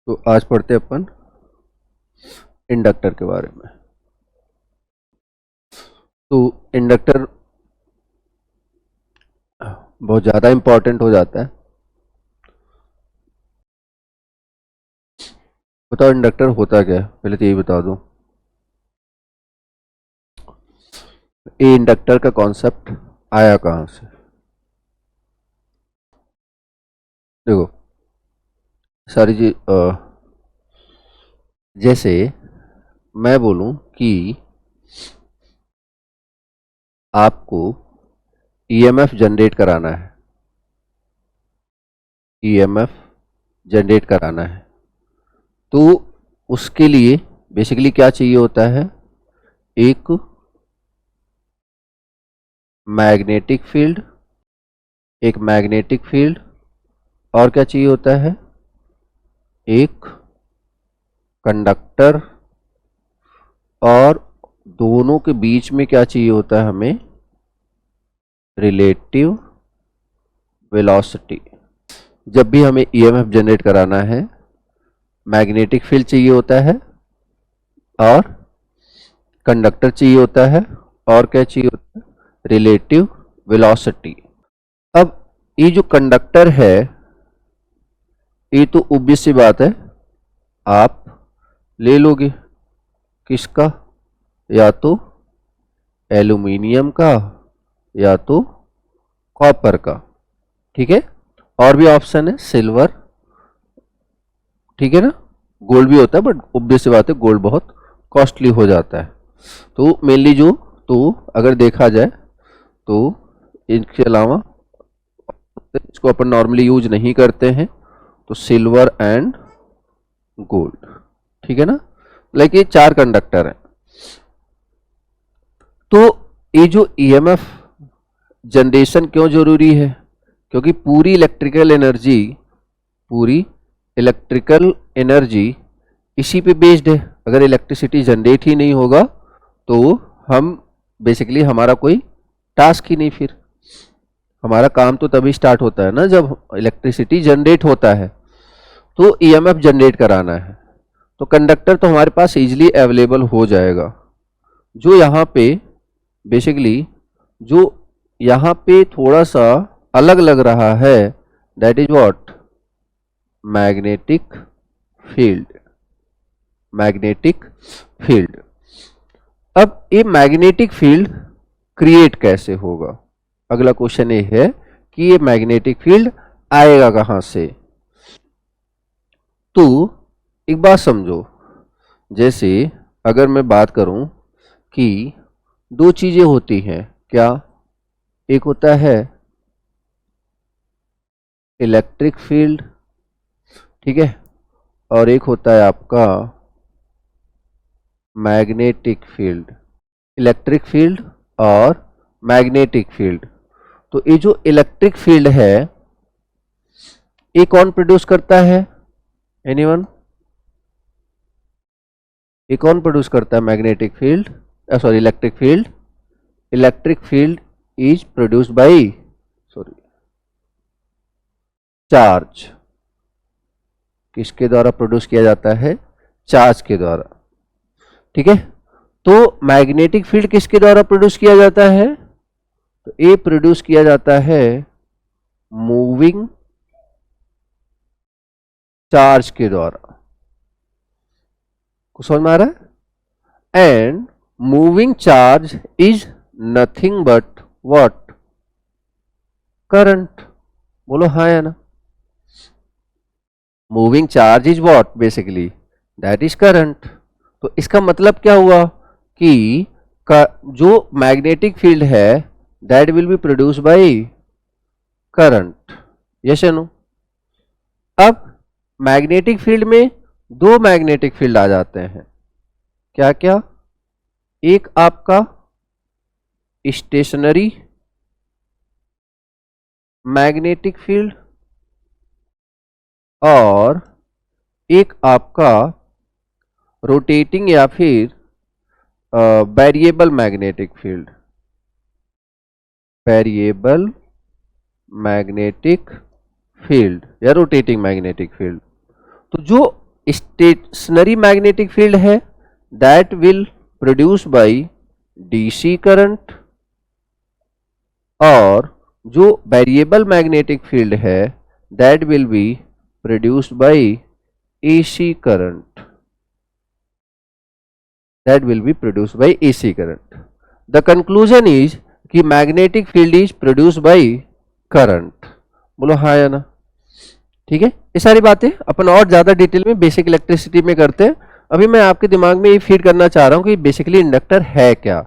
तो आज पढ़ते हैं अपन इंडक्टर के बारे में। तो इंडक्टर बहुत ज़्यादा इम्पोर्टेंट हो जाता है। बताओ इंडक्टर होता क्या है, पहले तो यही बता दूं। ये इंडक्टर का कॉन्सेप्ट आया कहाँ से? देखो सारी चीज जैसे मैं बोलूं कि आपको ईएमएफ जनरेट कराना है, ईएमएफ जनरेट कराना है, तो उसके लिए बेसिकली क्या चाहिए होता है? एक मैग्नेटिक फील्ड, एक मैग्नेटिक फील्ड, और क्या चाहिए होता है? एक कंडक्टर, और दोनों के बीच में क्या चाहिए होता है हमें? Relative velocity. जब भी हमें ईएमएफ जनरेट कराना है, मैग्नेटिक फील्ड चाहिए होता है और कंडक्टर चाहिए होता है, और क्या चाहिए होता है? Relative velocity. अब ये जो कंडक्टर है, ये तो ऑब्वियस सी बात है, आप ले लोगे किसका? या तो एल्यूमिनियम का या तो कॉपर का, ठीक है। और भी ऑप्शन है सिल्वर, ठीक है ना। गोल्ड भी होता है, बट ऑब्वियस सी बात है गोल्ड बहुत कॉस्टली हो जाता है। तो मेनली जो, तो अगर देखा जाए तो इनके अलावा इसको अपन नॉर्मली यूज नहीं करते हैं, तो सिल्वर एंड गोल्ड, ठीक है ना। लाइक ये चार कंडक्टर हैं। तो ये जो ईएमएफ जनरेशन क्यों जरूरी है? क्योंकि पूरी इलेक्ट्रिकल एनर्जी इसी पे बेस्ड है। अगर इलेक्ट्रिसिटी जनरेट ही नहीं होगा तो हम बेसिकली हमारा कोई टास्क ही नहीं, फिर हमारा काम तो तभी स्टार्ट होता है ना जब इलेक्ट्रिसिटी जनरेट होता है। तो ईएमएफ जनरेट कराना है तो कंडक्टर तो हमारे पास इजीली अवेलेबल हो जाएगा। जो यहाँ पे बेसिकली जो यहाँ पे थोड़ा सा अलग लग रहा है, that is what? Magnetic field. Magnetic field. अब ये मैग्नेटिक फील्ड क्रिएट कैसे होगा? अगला क्वेश्चन ये है कि ये मैग्नेटिक फील्ड आएगा कहां से। तो एक बात समझो, जैसे अगर मैं बात करूं कि दो चीजें होती हैं क्या? एक होता है इलेक्ट्रिक फील्ड, ठीक है, और एक होता है आपका मैग्नेटिक फील्ड। इलेक्ट्रिक फील्ड और मैग्नेटिक फील्ड। तो ये जो इलेक्ट्रिक फील्ड है, ये कौन प्रोड्यूस करता है? एनीवन? ये कौन प्रोड्यूस करता है magnetic field, sorry electric field? Electric field is produced by charge. किसके द्वारा प्रोड्यूस किया जाता है? चार्ज के द्वारा, ठीक है। तो मैग्नेटिक फील्ड किसके द्वारा प्रोड्यूस किया जाता है? तो ये प्रोड्यूस किया जाता है मूविंग चार्ज के द्वारा। कुछ समझ में आ रहा है? And moving charge is nothing but what? Current. बोलो हाँ या ना। Moving charge is what? Basically that is current. तो इसका मतलब क्या हुआ कि जो मैग्नेटिक फील्ड है that will B produce by current. Yes या नो? अब मैग्नेटिक फील्ड में दो मैग्नेटिक फील्ड आ जाते हैं। क्या क्या? एक आपका स्टेशनरी मैग्नेटिक फील्ड और एक आपका रोटेटिंग या फिर variable magnetic field. Variable magnetic field या रोटेटिंग मैग्नेटिक फील्ड। तो जो स्टेशनरी मैग्नेटिक फील्ड है that will produce by DC current, और जो वेरिएबल मैग्नेटिक फील्ड है that will be produced by AC current, that will be produced by AC current. The conclusion is कि magnetic field is produced by current. बोलो हाँ या ना। ठीक है, ये सारी बातें अपन और ज्यादा डिटेल में बेसिक इलेक्ट्रिसिटी में करते हैं। अभी मैं आपके दिमाग में ये फीड करना चाह रहा हूं कि बेसिकली इंडक्टर है क्या।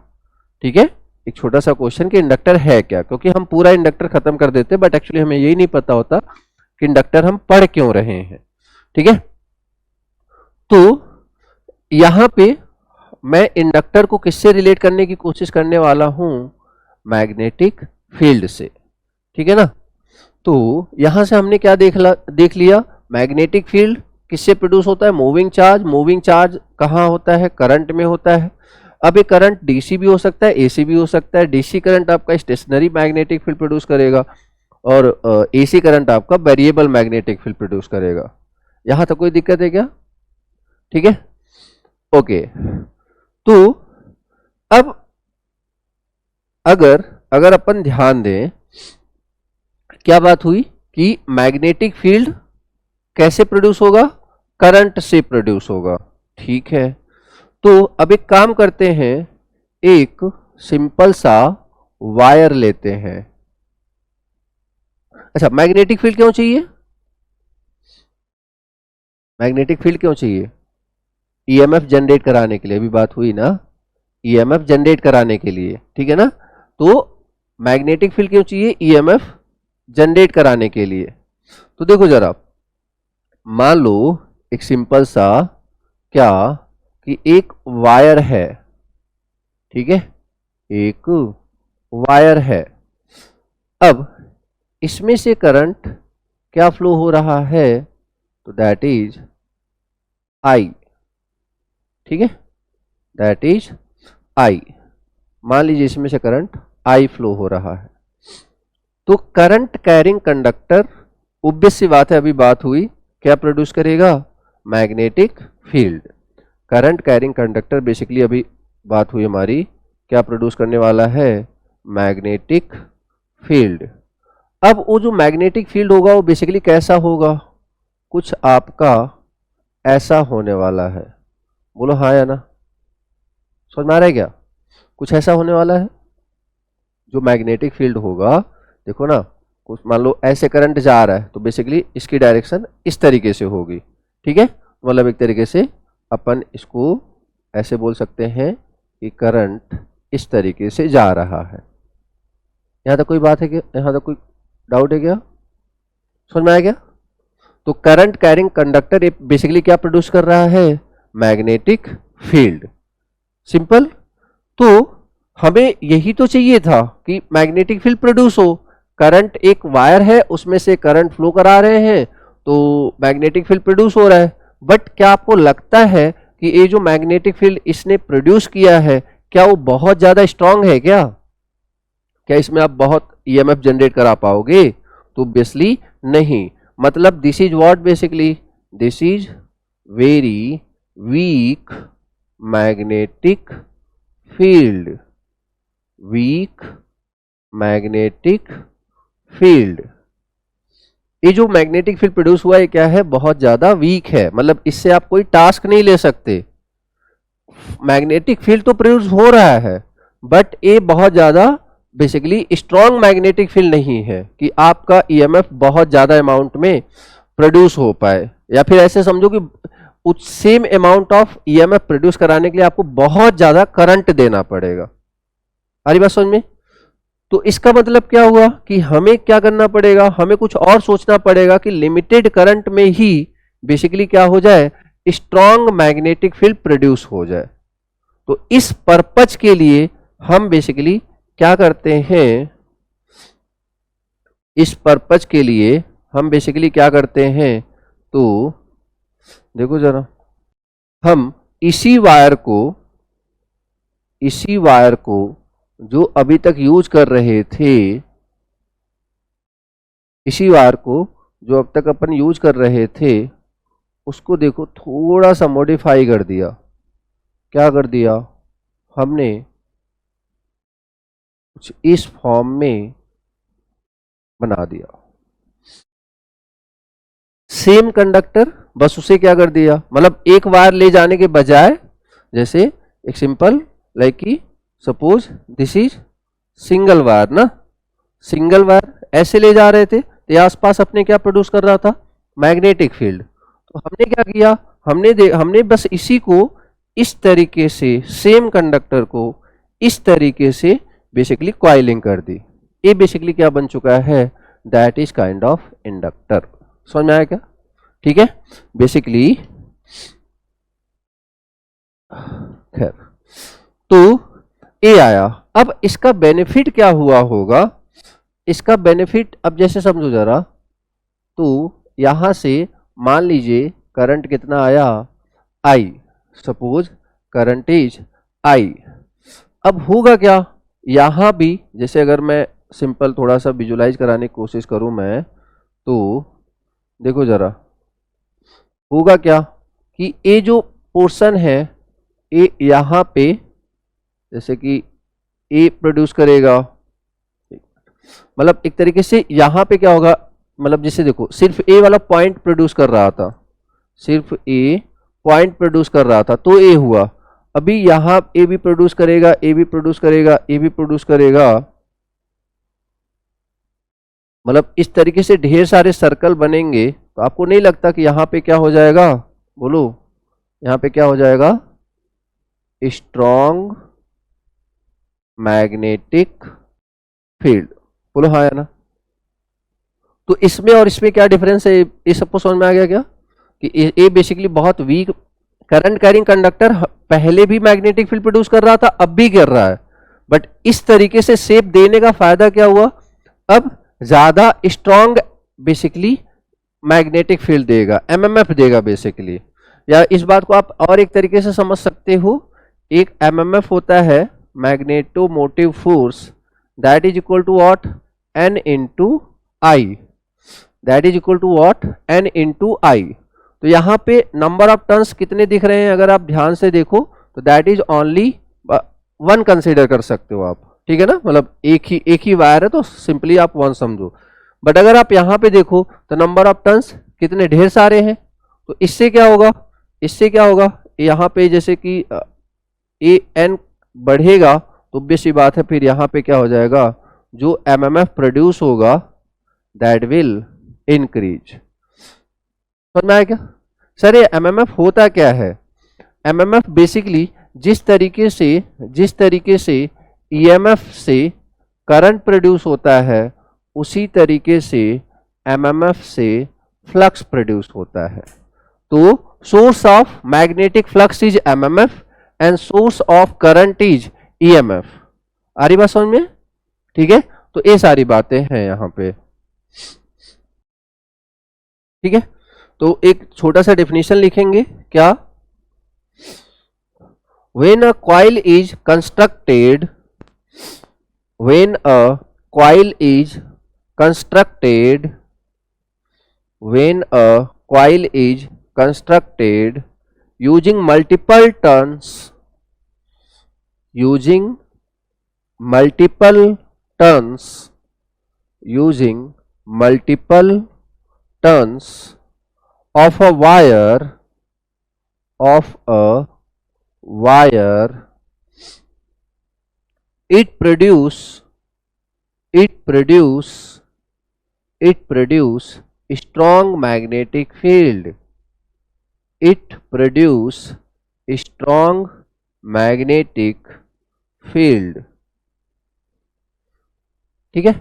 ठीक है, एक छोटा सा क्वेश्चन कि इंडक्टर है क्या, क्योंकि हम पूरा इंडक्टर खत्म कर देते हैं बट एक्चुअली हमें यही नहीं पता होता कि इंडक्टर हम पढ़ क्यों रहे हैं। ठीक है, तो यहां पे मैं इंडक्टर को किससे रिलेट करने की कोशिश करने वाला हूं, मैग्नेटिक फील्ड से। ठीक है ना, तो यहां से हमने क्या देख लिया, मैग्नेटिक फील्ड किससे प्रोड्यूस होता है, मूविंग चार्ज। मूविंग चार्ज कहां होता है, करंट में होता है। अब ये करंट डीसी भी हो सकता है, एसी भी हो सकता है। डीसी करंट आपका स्टेशनरी मैग्नेटिक फील्ड प्रोड्यूस करेगा और एसी करंट आपका वेरिएबल मैग्नेटिक फील्ड प्रोड्यूस करेगा। यहां तक कोई दिक्कत है क्या? ठीक है, ओके। तो अब अगर अपन ध्यान दें, क्या बात हुई कि मैग्नेटिक फील्ड कैसे प्रोड्यूस होगा, करंट से प्रोड्यूस होगा। ठीक है, तो अब एक काम करते हैं, एक सिंपल सा वायर लेते हैं। अच्छा, मैग्नेटिक फील्ड क्यों चाहिए, मैग्नेटिक फील्ड क्यों चाहिए? ईएमएफ जनरेट कराने के लिए, अभी बात हुई ना, ईएमएफ जनरेट कराने के लिए। ठीक है ना, तो मैग्नेटिक फील्ड क्यों चाहिए, ईएमएफ जनरेट कराने के लिए। तो देखो जरा, मान लो एक सिंपल सा क्या कि एक वायर है। ठीक है, एक वायर है। अब इसमें से करंट क्या फ्लो हो रहा है, तो दैट इज आई। ठीक है, दैट इज आई। मान लीजिए इसमें से करंट आई फ्लो हो रहा है। तो करंट कैरिंग कंडक्टर, ऑब्वियस सी बात है, अभी बात हुई, क्या प्रोड्यूस करेगा, magnetic field. Current carrying conductor basically अभी बात हुई हमारी, क्या प्रोड्यूस करने वाला है, मैग्नेटिक फील्ड। अब वो जो मैग्नेटिक फील्ड होगा वो बेसिकली कैसा होगा, कुछ आपका ऐसा होने वाला है। बोलो हाँ या ना, समझ में आ रहा है क्या? कुछ ऐसा होने वाला है जो मैग्नेटिक फील्ड होगा। देखो ना, कुछ मान लो ऐसे करंट जा रहा है तो बेसिकली इसकी डायरेक्शन इस तरीके से होगी। ठीक है, मतलब एक तरीके से अपन इसको ऐसे बोल सकते हैं कि करंट इस तरीके से जा रहा है। यहां तक कोई बात है क्या, यहां तक कोई डाउट है क्या, समझ में आया क्या? तो करंट कैरिंग कंडक्टर बेसिकली क्या प्रोड्यूस कर रहा है, मैग्नेटिक फील्ड। सिंपल। तो हमें यही तो चाहिए था कि मैग्नेटिक फील्ड प्रोड्यूस हो। करंट एक वायर है, उसमें से करंट फ्लो करा रहे हैं तो मैग्नेटिक फील्ड प्रोड्यूस हो रहा है। बट क्या आपको लगता है कि ये जो मैग्नेटिक फील्ड इसने प्रोड्यूस किया है, क्या वो बहुत ज्यादा स्ट्रांग है क्या? क्या इसमें आप बहुत ईएमएफ जनरेट करा पाओगे? तो ऑब्वियसली नहीं। मतलब this is what, basically this is very weak magnetic field, weak magnetic field. ये जो मैग्नेटिक फील्ड प्रोड्यूस हुआ है क्या है, बहुत ज्यादा वीक है। मतलब इससे आप कोई टास्क नहीं ले सकते। मैग्नेटिक फील्ड तो प्रोड्यूस हो रहा है बट ये बहुत ज्यादा बेसिकली स्ट्रॉन्ग मैग्नेटिक फील्ड नहीं है कि आपका ईएमएफ बहुत ज्यादा अमाउंट में प्रोड्यूस हो पाए। या फिर ऐसे समझो कि उस same amount of EMF produce कराने के लिए आपको बहुत ज्यादा करंट देना पड़ेगा। आ रही बात समझ में? तो इसका मतलब क्या हुआ कि हमें क्या करना पड़ेगा, हमें कुछ और सोचना पड़ेगा कि लिमिटेड करंट में ही बेसिकली क्या हो जाए, स्ट्रॉन्ग मैग्नेटिक फील्ड प्रोड्यूस हो जाए। तो इस पर्पज के लिए हम बेसिकली क्या करते हैं, इस पर्पज के लिए हम बेसिकली क्या करते हैं, तो देखो जरा, हम इसी वायर को जो अभी तक यूज कर रहे थे, इसी वायर को जो अब तक अपन यूज कर रहे थे, उसको देखो थोड़ा सा मॉडिफाई कर दिया। क्या कर दिया हमने, कुछ इस फॉर्म में बना दिया। सेम कंडक्टर, बस उसे क्या कर दिया, मतलब एक वायर ले जाने के बजाय, जैसे एक सिंपल लाइक की suppose this is single wire ना, सिंगल वायर ऐसे ले जा रहे थे तो ये आसपास अपने क्या प्रोड्यूस कर रहा था, मैग्नेटिक फील्ड। तो हमने क्या किया, हमने बस इसी को इस तरीके से, सेम कंडक्टर को इस तरीके से बेसिकली कॉइलिंग कर दी। ये बेसिकली क्या बन चुका है, that is kind of inductor. समझ में आया क्या? ठीक है, बेसिकली खैर तो ये आया। अब इसका बेनिफिट क्या हुआ होगा, इसका बेनिफिट अब जैसे समझो जरा, तो यहां से मान लीजिए करंट कितना आया, आई, सपोज करंट इज आई। अब होगा क्या, यहां भी जैसे अगर मैं सिंपल थोड़ा सा विजुलाइज कराने की कोशिश करूं मैं, तो देखो जरा होगा क्या कि ये जो पोर्शन है ये यहाँ पे जैसे कि ए प्रोड्यूस करेगा, मतलब एक तरीके से यहाँ पे क्या होगा, मतलब जैसे देखो सिर्फ ए वाला पॉइंट प्रोड्यूस कर रहा था, सिर्फ ए पॉइंट प्रोड्यूस कर रहा था तो ए हुआ। अभी यहाँ ए भी प्रोड्यूस करेगा, ए भी प्रोड्यूस करेगा, ए भी प्रोड्यूस करेगा, मतलब इस तरीके से ढेर सारे सर्कल बनेंगे। तो आपको नहीं लगता कि यहाँ पे क्या हो जाएगा, बोलो यहाँ पे क्या हो जाएगा, स्ट्रॉन्ग मैग्नेटिक फील्ड, बोलो हाँ या ना। तो इसमें और इसमें क्या डिफरेंस है, ये सबको समझ में आ गया क्या, कि ये बेसिकली बहुत वीक करंट कैरिंग कंडक्टर पहले भी मैग्नेटिक फील्ड प्रोड्यूस कर रहा था, अब भी कर रहा है, बट इस तरीके से शेप देने का फायदा क्या हुआ, अब ज्यादा स्ट्रॉन्ग बेसिकली मैग्नेटिक फील्ड देगा, एमएमएफ देगा बेसिकली। या इस बात को आप और एक तरीके से समझ सकते हो, एक एमएमएफ होता है magnetomotive force, that is equal to what, N into I, that is equal to what, N into I. तो यहाँ पे नंबर ऑफ टर्न्स कितने दिख रहे हैं, अगर आप ध्यान से देखो तो that is only one consider कर सकते हो आप, ठीक है ना, मतलब एक ही वायर है तो सिंपली आप वन समझो। बट अगर आप यहाँ पे देखो तो नंबर ऑफ टर्न्स कितने ढेर सारे हैं, तो इससे क्या होगा, इससे क्या होगा, यहाँ पे जैसे कि ए एन बढ़ेगा तो ऑब्वियस सी बात है फिर यहाँ पे क्या हो जाएगा, जो एमएमएफ प्रोड्यूस होगा दैट विल इंक्रीज। समझ में आया क्या? सर ये एमएमएफ होता क्या है, एमएमएफ बेसिकली जिस तरीके से ईएमएफ से करंट प्रोड्यूस होता है उसी तरीके से एमएमएफ से फ्लक्स प्रोड्यूस होता है। तो source of magnetic flux is MMF and source of current is EMF. आ रही बात समझ में? ठीक है, तो ये सारी बातें हैं यहाँ पे, ठीक है। तो एक छोटा सा डेफिनेशन लिखेंगे, क्या, when a coil is constructed, when a coil is constructed, when a coil is constructed using multiple turns, using multiple turns, using multiple turns of a wire, of a wire, it produce strong magnetic field, it produce strong magnetic field, ठीक है।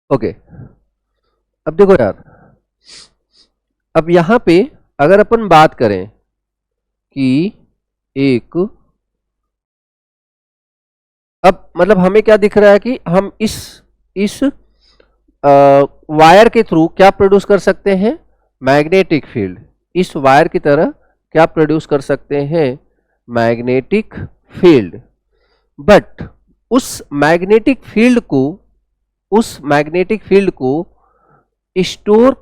Okay, अब देखो यार, अब यहां पे अगर अपन बात करें कि एक, अब मतलब हमें क्या दिख रहा है कि हम इस वायर के थ्रू क्या प्रोड्यूस कर सकते हैं, मैग्नेटिक फील्ड, इस वायर की तरह क्या प्रोड्यूस कर सकते हैं, मैग्नेटिक फील्ड। बट उस मैग्नेटिक फील्ड को स्टोर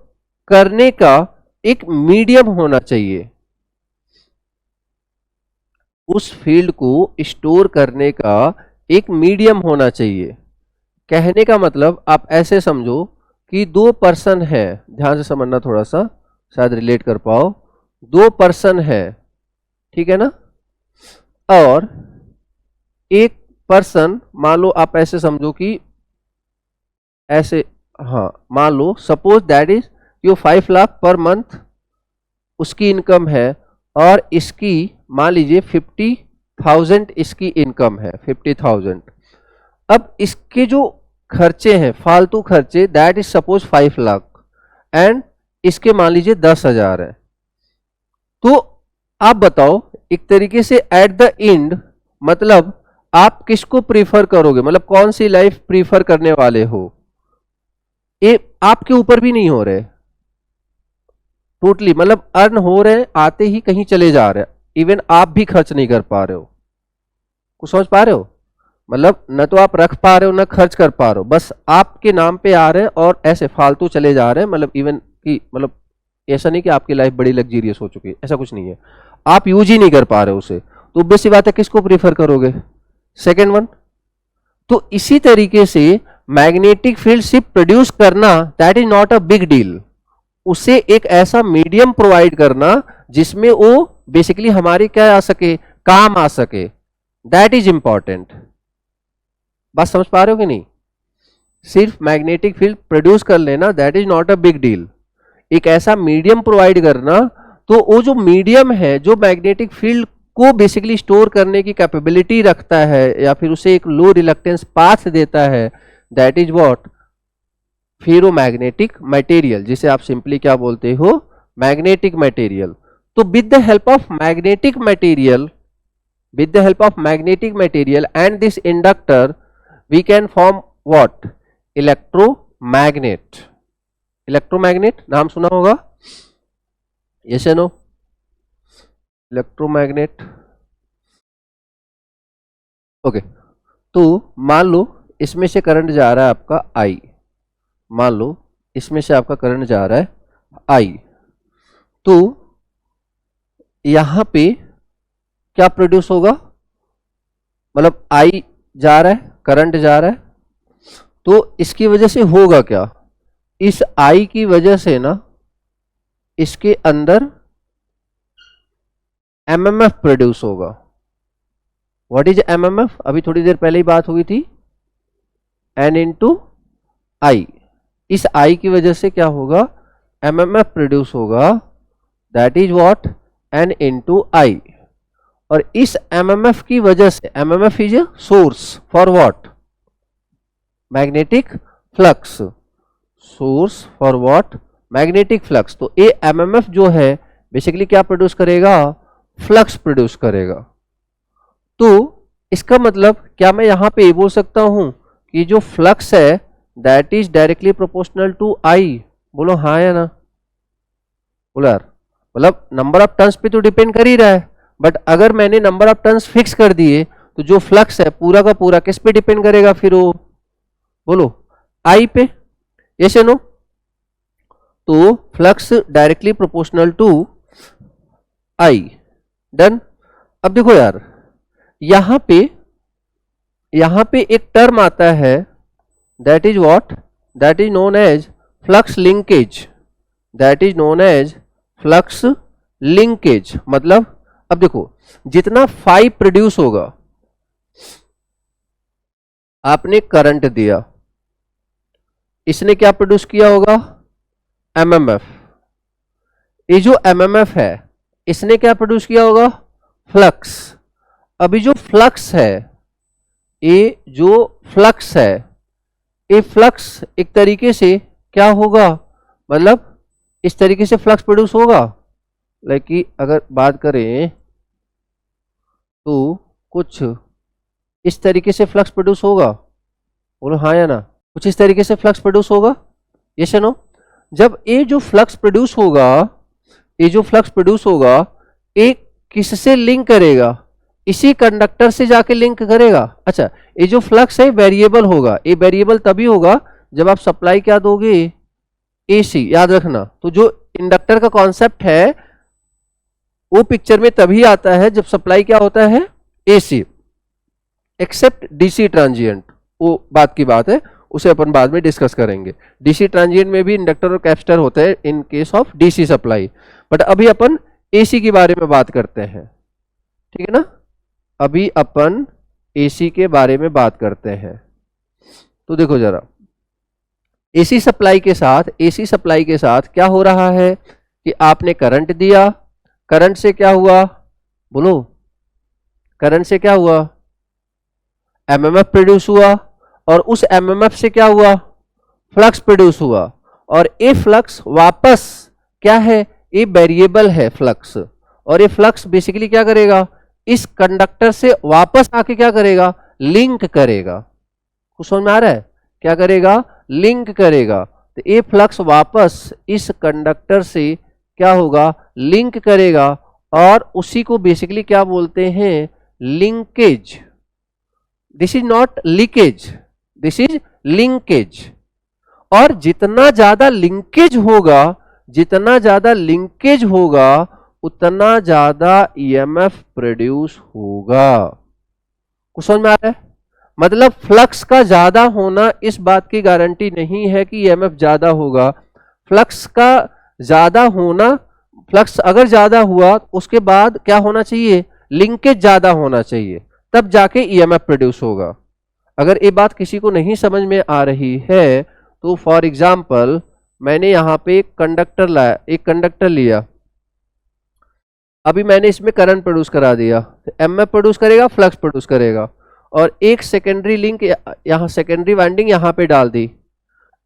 करने का एक मीडियम होना चाहिए, उस फील्ड को स्टोर करने का एक मीडियम होना चाहिए। कहने का मतलब आप ऐसे समझो कि दो पर्सन है, ध्यान से समझना थोड़ा सा, शायद रिलेट कर पाओ। दो पर्सन है, ठीक है ना, और एक पर्सन, मान लो आप ऐसे समझो कि ऐसे, हाँ मान लो सपोज दैट इज यो 5 लाख पर मंथ उसकी इनकम है, और इसकी मान लीजिए 50,000 इसकी इनकम है, 50,000। अब इसके जो खर्चे हैं फालतू खर्चे, that is suppose 5 lakh, and इसके मान लीजिए 10,000 है। तो आप बताओ एक तरीके से एट द एंड, मतलब आप किसको प्रीफर करोगे, मतलब कौन सी लाइफ प्रीफर करने वाले हो? ये आपके ऊपर भी नहीं हो रहे टोटली, मतलब अर्न हो रहे, आते ही कहीं चले जा रहे, इवन आप भी खर्च नहीं कर पा रहे हो। कुछ समझ पा रहे हो? मतलब न तो आप रख पा रहे हो, न खर्च कर पा रहे हो, बस आपके नाम पे आ रहे हैं और ऐसे फालतू चले जा रहे हैं। मतलब इवन कि मतलब ऐसा नहीं कि आपकी लाइफ बड़ी लग्जीरियस हो चुकी है, ऐसा कुछ नहीं है, आप यूज ही नहीं कर पा रहे हो उसे। तो ऑब्वियस सी बात है किसको प्रीफर करोगे? Second one. तो इसी तरीके से मैग्नेटिक फील्ड सिर्फ प्रोड्यूस करना, that is not a big deal. उसे एक ऐसा मीडियम प्रोवाइड करना जिसमें वो बेसिकली हमारी क्या आ सके, काम आ सके, दैट इज इंपॉर्टेंट। बात समझ पा रहे हो कि नहीं? सिर्फ मैग्नेटिक फील्ड प्रोड्यूस कर लेना, that is not a big deal. एक ऐसा मीडियम प्रोवाइड करना, तो वो जो मीडियम है जो मैग्नेटिक फील्ड को बेसिकली स्टोर करने की कैपेबिलिटी रखता है, या फिर उसे एक लो रिलक्टेंस पाथ देता है, that is what, ferromagnetic material, जिसे आप सिंपली क्या बोलते हो, मैग्नेटिक मटेरियल। तो with the help of magnetic material, with the help of magnetic material and this inductor, we can form what, electromagnet। electromagnet नाम सुना होगा, yes or no? electromagnet, okay. तो मान लो इसमें से करंट जा रहा है आपका I, मान लो इसमें से आपका करंट जा रहा है I, तो यहां पे क्या प्रोड्यूस होगा, मतलब I जा रहा है, करंट जा रहा है, तो इसकी वजह से होगा क्या, इस I की वजह से ना इसके अंदर MMF प्रोड्यूस होगा। What is MMF? अभी थोड़ी देर पहले ही बात हुई थी, N इंटू I। इस I की वजह से क्या होगा, MMF प्रोड्यूस होगा, that is what, N into I। और इस MMF की वजह से, MMF is a source for what, magnetic flux, source for what, magnetic flux. तो ये MMF जो है बेसिकली क्या प्रोड्यूस करेगा, फ्लक्स प्रोड्यूस करेगा। तो इसका मतलब क्या मैं यहां पे ये बोल सकता हूं कि जो फ्लक्स है that is directly proportional to I? बोलो हाँ या ना, बोलो यार। मतलब नंबर ऑफ टर्न्स पे तो डिपेंड कर ही रहा है, बट अगर मैंने नंबर ऑफ टर्न्स फिक्स कर दिए तो जो फ्लक्स है पूरा का पूरा किस पे डिपेंड करेगा फिर वो, बोलो I पे, यस या नो? तो flux directly proportional to I, done. अब देखो यार, यहां पे एक टर्म आता है, that is what, that is known as flux linkage, that is known as flux linkage. मतलब अब देखो जितना फाई प्रोड्यूस होगा, आपने करंट दिया, इसने क्या प्रोड्यूस किया होगा, MMF। ये जो MMF है इसने क्या प्रोड्यूस किया होगा, फ्लक्स। अभी जो फ्लक्स है, ये जो फ्लक्स है, ये फ्लक्स एक तरीके से क्या होगा, मतलब इस तरीके से फ्लक्स प्रोड्यूस होगा। लाइक कि अगर बात करें तो कुछ इस तरीके से फ्लक्स प्रोड्यूस होगा, बोलो हाँ या ना, कुछ इस तरीके से फ्लक्स प्रोड्यूस होगा, यस या नो? जब ये जो फ्लक्स प्रोड्यूस होगा, ये जो फ्लक्स प्रोड्यूस होगा, ये किससे लिंक करेगा, इसी कंडक्टर से जाके लिंक करेगा। अच्छा, ये जो फ्लक्स है वेरिएबल होगा, ये वेरिएबल तभी होगा जब आप सप्लाई क्या दोगे, AC, याद रखना। तो जो इंडक्टर का कॉन्सेप्ट है वो पिक्चर में तभी आता है जब सप्लाई क्या होता है, एसी, एक्सेप्ट डीसी ट्रांजिएंट, वो बात की बात है, उसे अपन बाद में डिस्कस करेंगे। डीसी ट्रांजिएंट में भी इंडक्टर और कैपेसिटर होते हैं in case of DC supply, but अभी अपन एसी के बारे में बात करते हैं, ठीक है ना। अभी अपन एसी के बारे में बात करते हैं। तो देखो जरा, एसी सप्लाई के साथ क्या हो रहा है कि आपने करंट दिया, करंट से क्या हुआ, बोलो, करंट से क्या हुआ, एमएमएफ प्रोड्यूस हुआ, और उस एमएमएफ से क्या हुआ, फ्लक्स प्रोड्यूस हुआ, और ये फ्लक्स वापस क्या है, ये वेरिएबल है फ्लक्स, और ये फ्लक्स बेसिकली क्या करेगा, इस कंडक्टर से वापस आके क्या करेगा, लिंक करेगा। कुछ समझ में आ रहा है, क्या करेगा, लिंक करेगा। तो ये फ्लक्स वापस इस कंडक्टर से क्या होगा, लिंक करेगा, और उसी को बेसिकली क्या बोलते हैं, linkage. This is not leakage, this is linkage. और जितना ज्यादा लिंकेज होगा उतना ज्यादा ईएमएफ प्रोड्यूस होगा। कुछ समझ में आ रहा है, मतलब फ्लक्स का ज्यादा होना इस बात की गारंटी नहीं है कि ईएमएफ ज्यादा होगा। फ्लक्स का ज्यादा होना, फ्लक्स अगर ज्यादा हुआ उसके बाद क्या होना चाहिए, लिंकेज ज्यादा होना चाहिए, तब जाके ईएमएफ प्रोड्यूस होगा। अगर ये बात किसी को नहीं समझ में आ रही है तो फॉर एग्जाम्पल मैंने यहाँ पे एक कंडक्टर लिया, अभी मैंने इसमें करंट प्रोड्यूस करा दिया, एमएफ प्रोड्यूस करेगा, फ्लक्स प्रोड्यूस करेगा, और एक सेकेंडरी लिंक यहाँ, सेकेंडरी वाइंडिंग यहाँ पे डाल दी,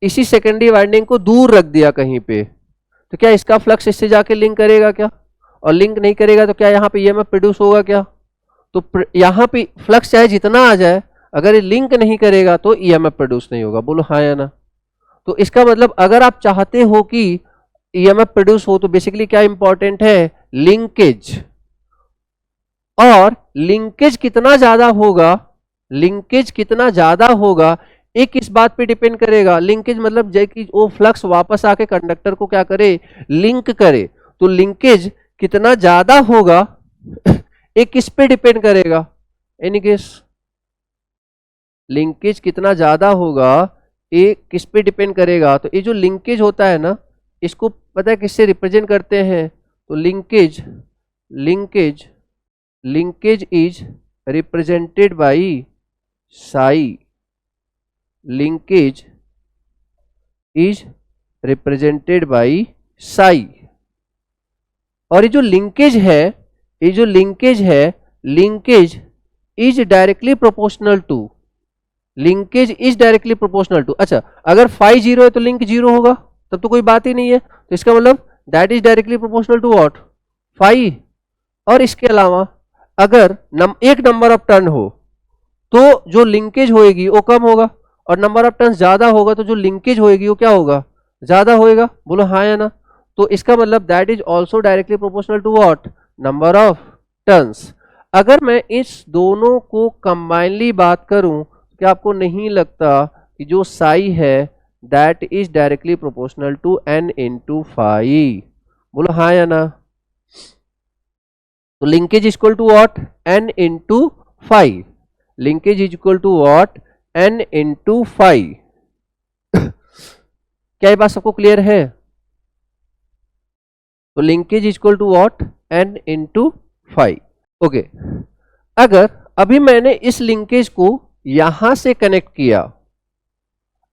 इसी सेकेंडरी वाइंडिंग को दूर रख दिया कहीं पे, तो क्या इसका फ्लक्स इससे जाके लिंक करेगा क्या, और लिंक नहीं करेगा तो क्या यहाँ पे ईएमएफ प्रोड्यूस होगा क्या। तो यहाँ पे फ्लक्स चाहे जितना आ जाए, अगर ये लिंक नहीं करेगा तो ईएमएफ प्रोड्यूस नहीं होगा, बोलो हाँ या ना। तो इसका मतलब अगर आप चाहते हो कि ईएमएफ प्रोड्यूस हो तो बेसिकली क्या इंपॉर्टेंट है, लिंकेज। और लिंकेज कितना ज्यादा होगा, एक इस बात पे डिपेंड करेगा, लिंकेज मतलब जय कि वो फ्लक्स वापस आके कंडक्टर को क्या करे, लिंक करे। तो लिंकेज कितना ज्यादा होगा एक किस पे डिपेंड करेगा, एनी गेस, लिंकेज कितना ज्यादा होगा ये किस पे डिपेंड करेगा। तो ये जो लिंकेज होता है ना, इसको पता है किससे रिप्रेजेंट करते हैं, तो linkage is represented by psi, linkage is represented by psi. और ये जो लिंकेज है, linkage is directly proportional to, अच्छा अगर फाई जीरो है तो लिंक जीरो होगा, तब तो कोई बात ही नहीं है, तो इसका मतलब that is directly proportional to what, phi. और इसके अलावा अगर एक नंबर ऑफ टर्न हो तो जो लिंकेज होएगी वो कम होगा, और नंबर ऑफ टर्न ज्यादा होगा तो जो लिंकेज होएगी वो क्या होगा, ज्यादा होएगा, बोलो हाँ या ना। तो इसका मतलब that is also directly proportional to what, number of turns. अगर मैं इस दोनों को कंबाइनली बात करूं, क्या आपको नहीं लगता कि जो साई है that is directly proportional to n into phi, बोलो हाँ या ना। तो linkage is equal to what, n into phi, linkage is equal to what, n into phi. क्या ये बात सबको क्लियर है। तो linkage is equal to what, n into phi. Okay, अगर अभी मैंने इस लिंकेज को यहां से कनेक्ट किया,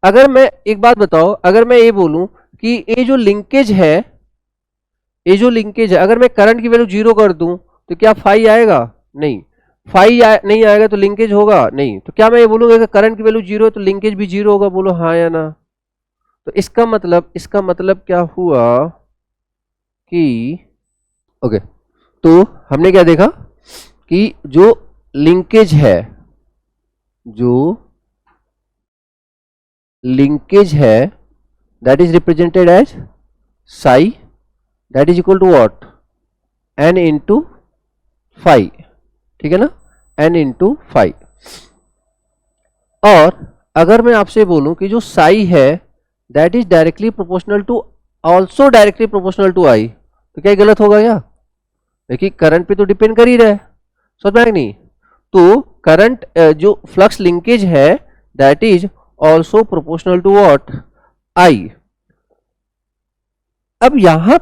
अगर मैं एक बात बताओ, अगर मैं ये बोलूं कि ये जो लिंकेज है, अगर मैं करंट की वैल्यू जीरो कर दूं तो क्या फाई आएगा, नहीं, नहीं आएगा तो लिंकेज होगा नहीं। तो क्या मैं ये बोलूंगा कि करंट की वैल्यू जीरो है तो लिंकेज भी जीरो होगा, बोलो हाँ या ना। तो इसका मतलब क्या हुआ कि ओके, तो हमने क्या देखा कि जो लिंकेज है that is represented as psi, that is equal to what, n into phi, ठीक है ना, n इंटू फाई। और अगर मैं आपसे बोलूं कि जो साई है that is directly proportional to also directly proportional to I, तो क्या गलत होगा क्या? देखिए करंट पे तो डिपेंड कर ही रहा है, समझ में आया नहीं? तो करंट जो फ्लक्स लिंकेज है that is also proportional to what? I. अब यहां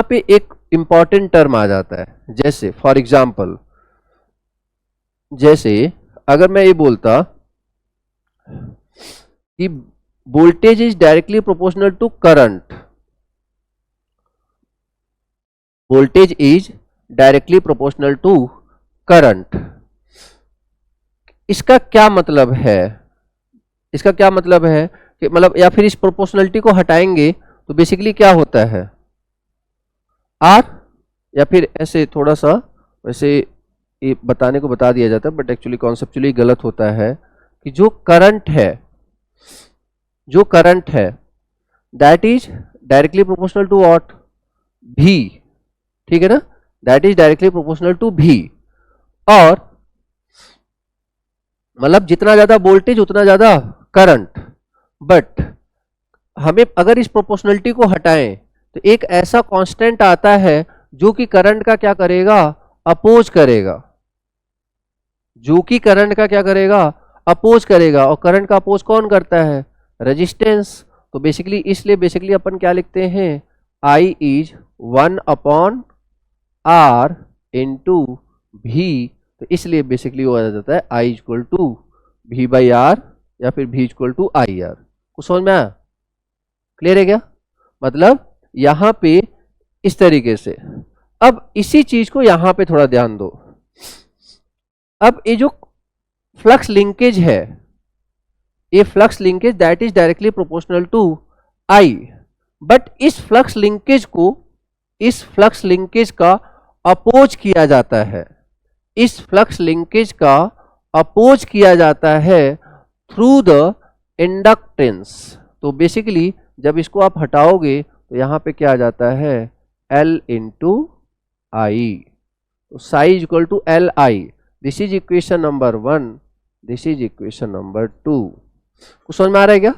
पे एक इंपॉर्टेंट टर्म आ जाता है, जैसे फॉर एग्जाम्पल, जैसे अगर मैं ये बोलता कि voltage is directly proportional to current, voltage is directly proportional to current, इसका क्या मतलब है? इसका क्या मतलब है कि मतलब, या फिर इस प्रोपोर्शनलिटी को हटाएंगे तो बेसिकली क्या होता है? आर, या फिर ऐसे थोड़ा सा वैसे ये बताने को बता दिया जाता है बट एक्चुअली कॉन्सेप्चुअली गलत होता है कि जो करंट है that is directly proportional to what? भी, ठीक है ना? That is directly proportional to भी, और मतलब जितना ज्यादा वोल्टेज उतना ज्यादा करंट। बट हमें अगर इस प्रोपोर्शनलिटी को हटाएं तो एक ऐसा कांस्टेंट आता है जो कि करंट का क्या करेगा? अपोज करेगा, जो कि करंट का क्या करेगा? अपोज करेगा। और करंट का अपोज कौन करता है? रेजिस्टेंस। तो बेसिकली इसलिए बेसिकली अपन क्या लिखते हैं? I इज 1/R इंटू भी, तो इसलिए बेसिकली वो आ जाता है I इक्वल टू V/R या फिर V इक्वल टू IR। कुछ समझ में आया? क्लियर है क्या? मतलब यहां पे इस तरीके से। अब इसी चीज को यहां पे थोड़ा ध्यान दो। अब ये जो फ्लक्स लिंकेज है, ये flux linkage that is directly proportional to I, but इस फ्लक्स लिंकेज का अपोज किया जाता है, इस फ्लक्स लिंकेज का अपोज किया जाता है थ्रू द इंडक्टेंस। तो बेसिकली जब इसको आप हटाओगे तो यहां पे क्या आ जाता है? L इंटू आई, तो psi equal to L I. This is equation number 1, this is equation number 2। कुछ समझ में आ रहा है क्या?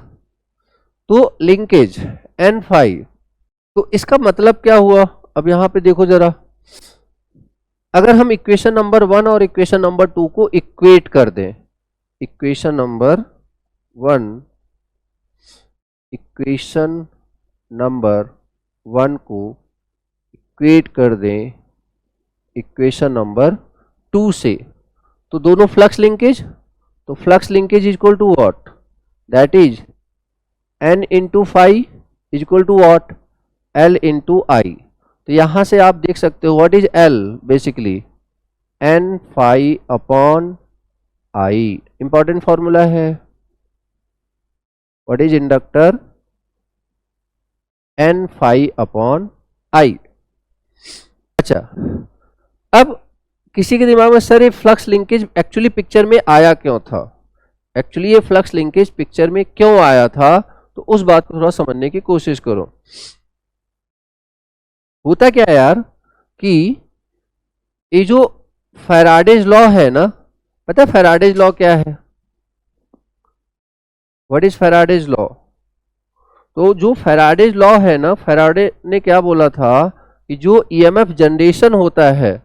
तो लिंकेज N5, तो इसका मतलब क्या हुआ? अब यहां पे देखो जरा, अगर हम इक्वेशन नंबर 1 और इक्वेशन नंबर 2 को इक्वेट कर दें, इक्वेशन नंबर 1 को इक्वेट कर दें इक्वेशन नंबर 2 से, तो दोनों फ्लक्स लिंकेज, तो flux linkage is equal to what? That is N into phi is equal to what? L into I. तो यहां से आप देख सकते हो what is L? Basically N phi upon I, important formula है। What is inductor? N phi upon I. अच्छा, अब किसी के दिमाग में सर ये फ्लक्स लिंकेज एक्चुअली पिक्चर में आया क्यों था? एक्चुअली ये फ्लक्स लिंकेज पिक्चर में क्यों आया था? तो उस बात को थोड़ा समझने की कोशिश करो। होता क्या है यार कि ये जो फैराडेज लॉ है ना, पता है फैराडेज लॉ क्या है? What is Faraday's law? तो जो फैराडेज लॉ है ना, फैराडे ने क्या बोला था कि जो ईएमएफ जनरेशन होता है,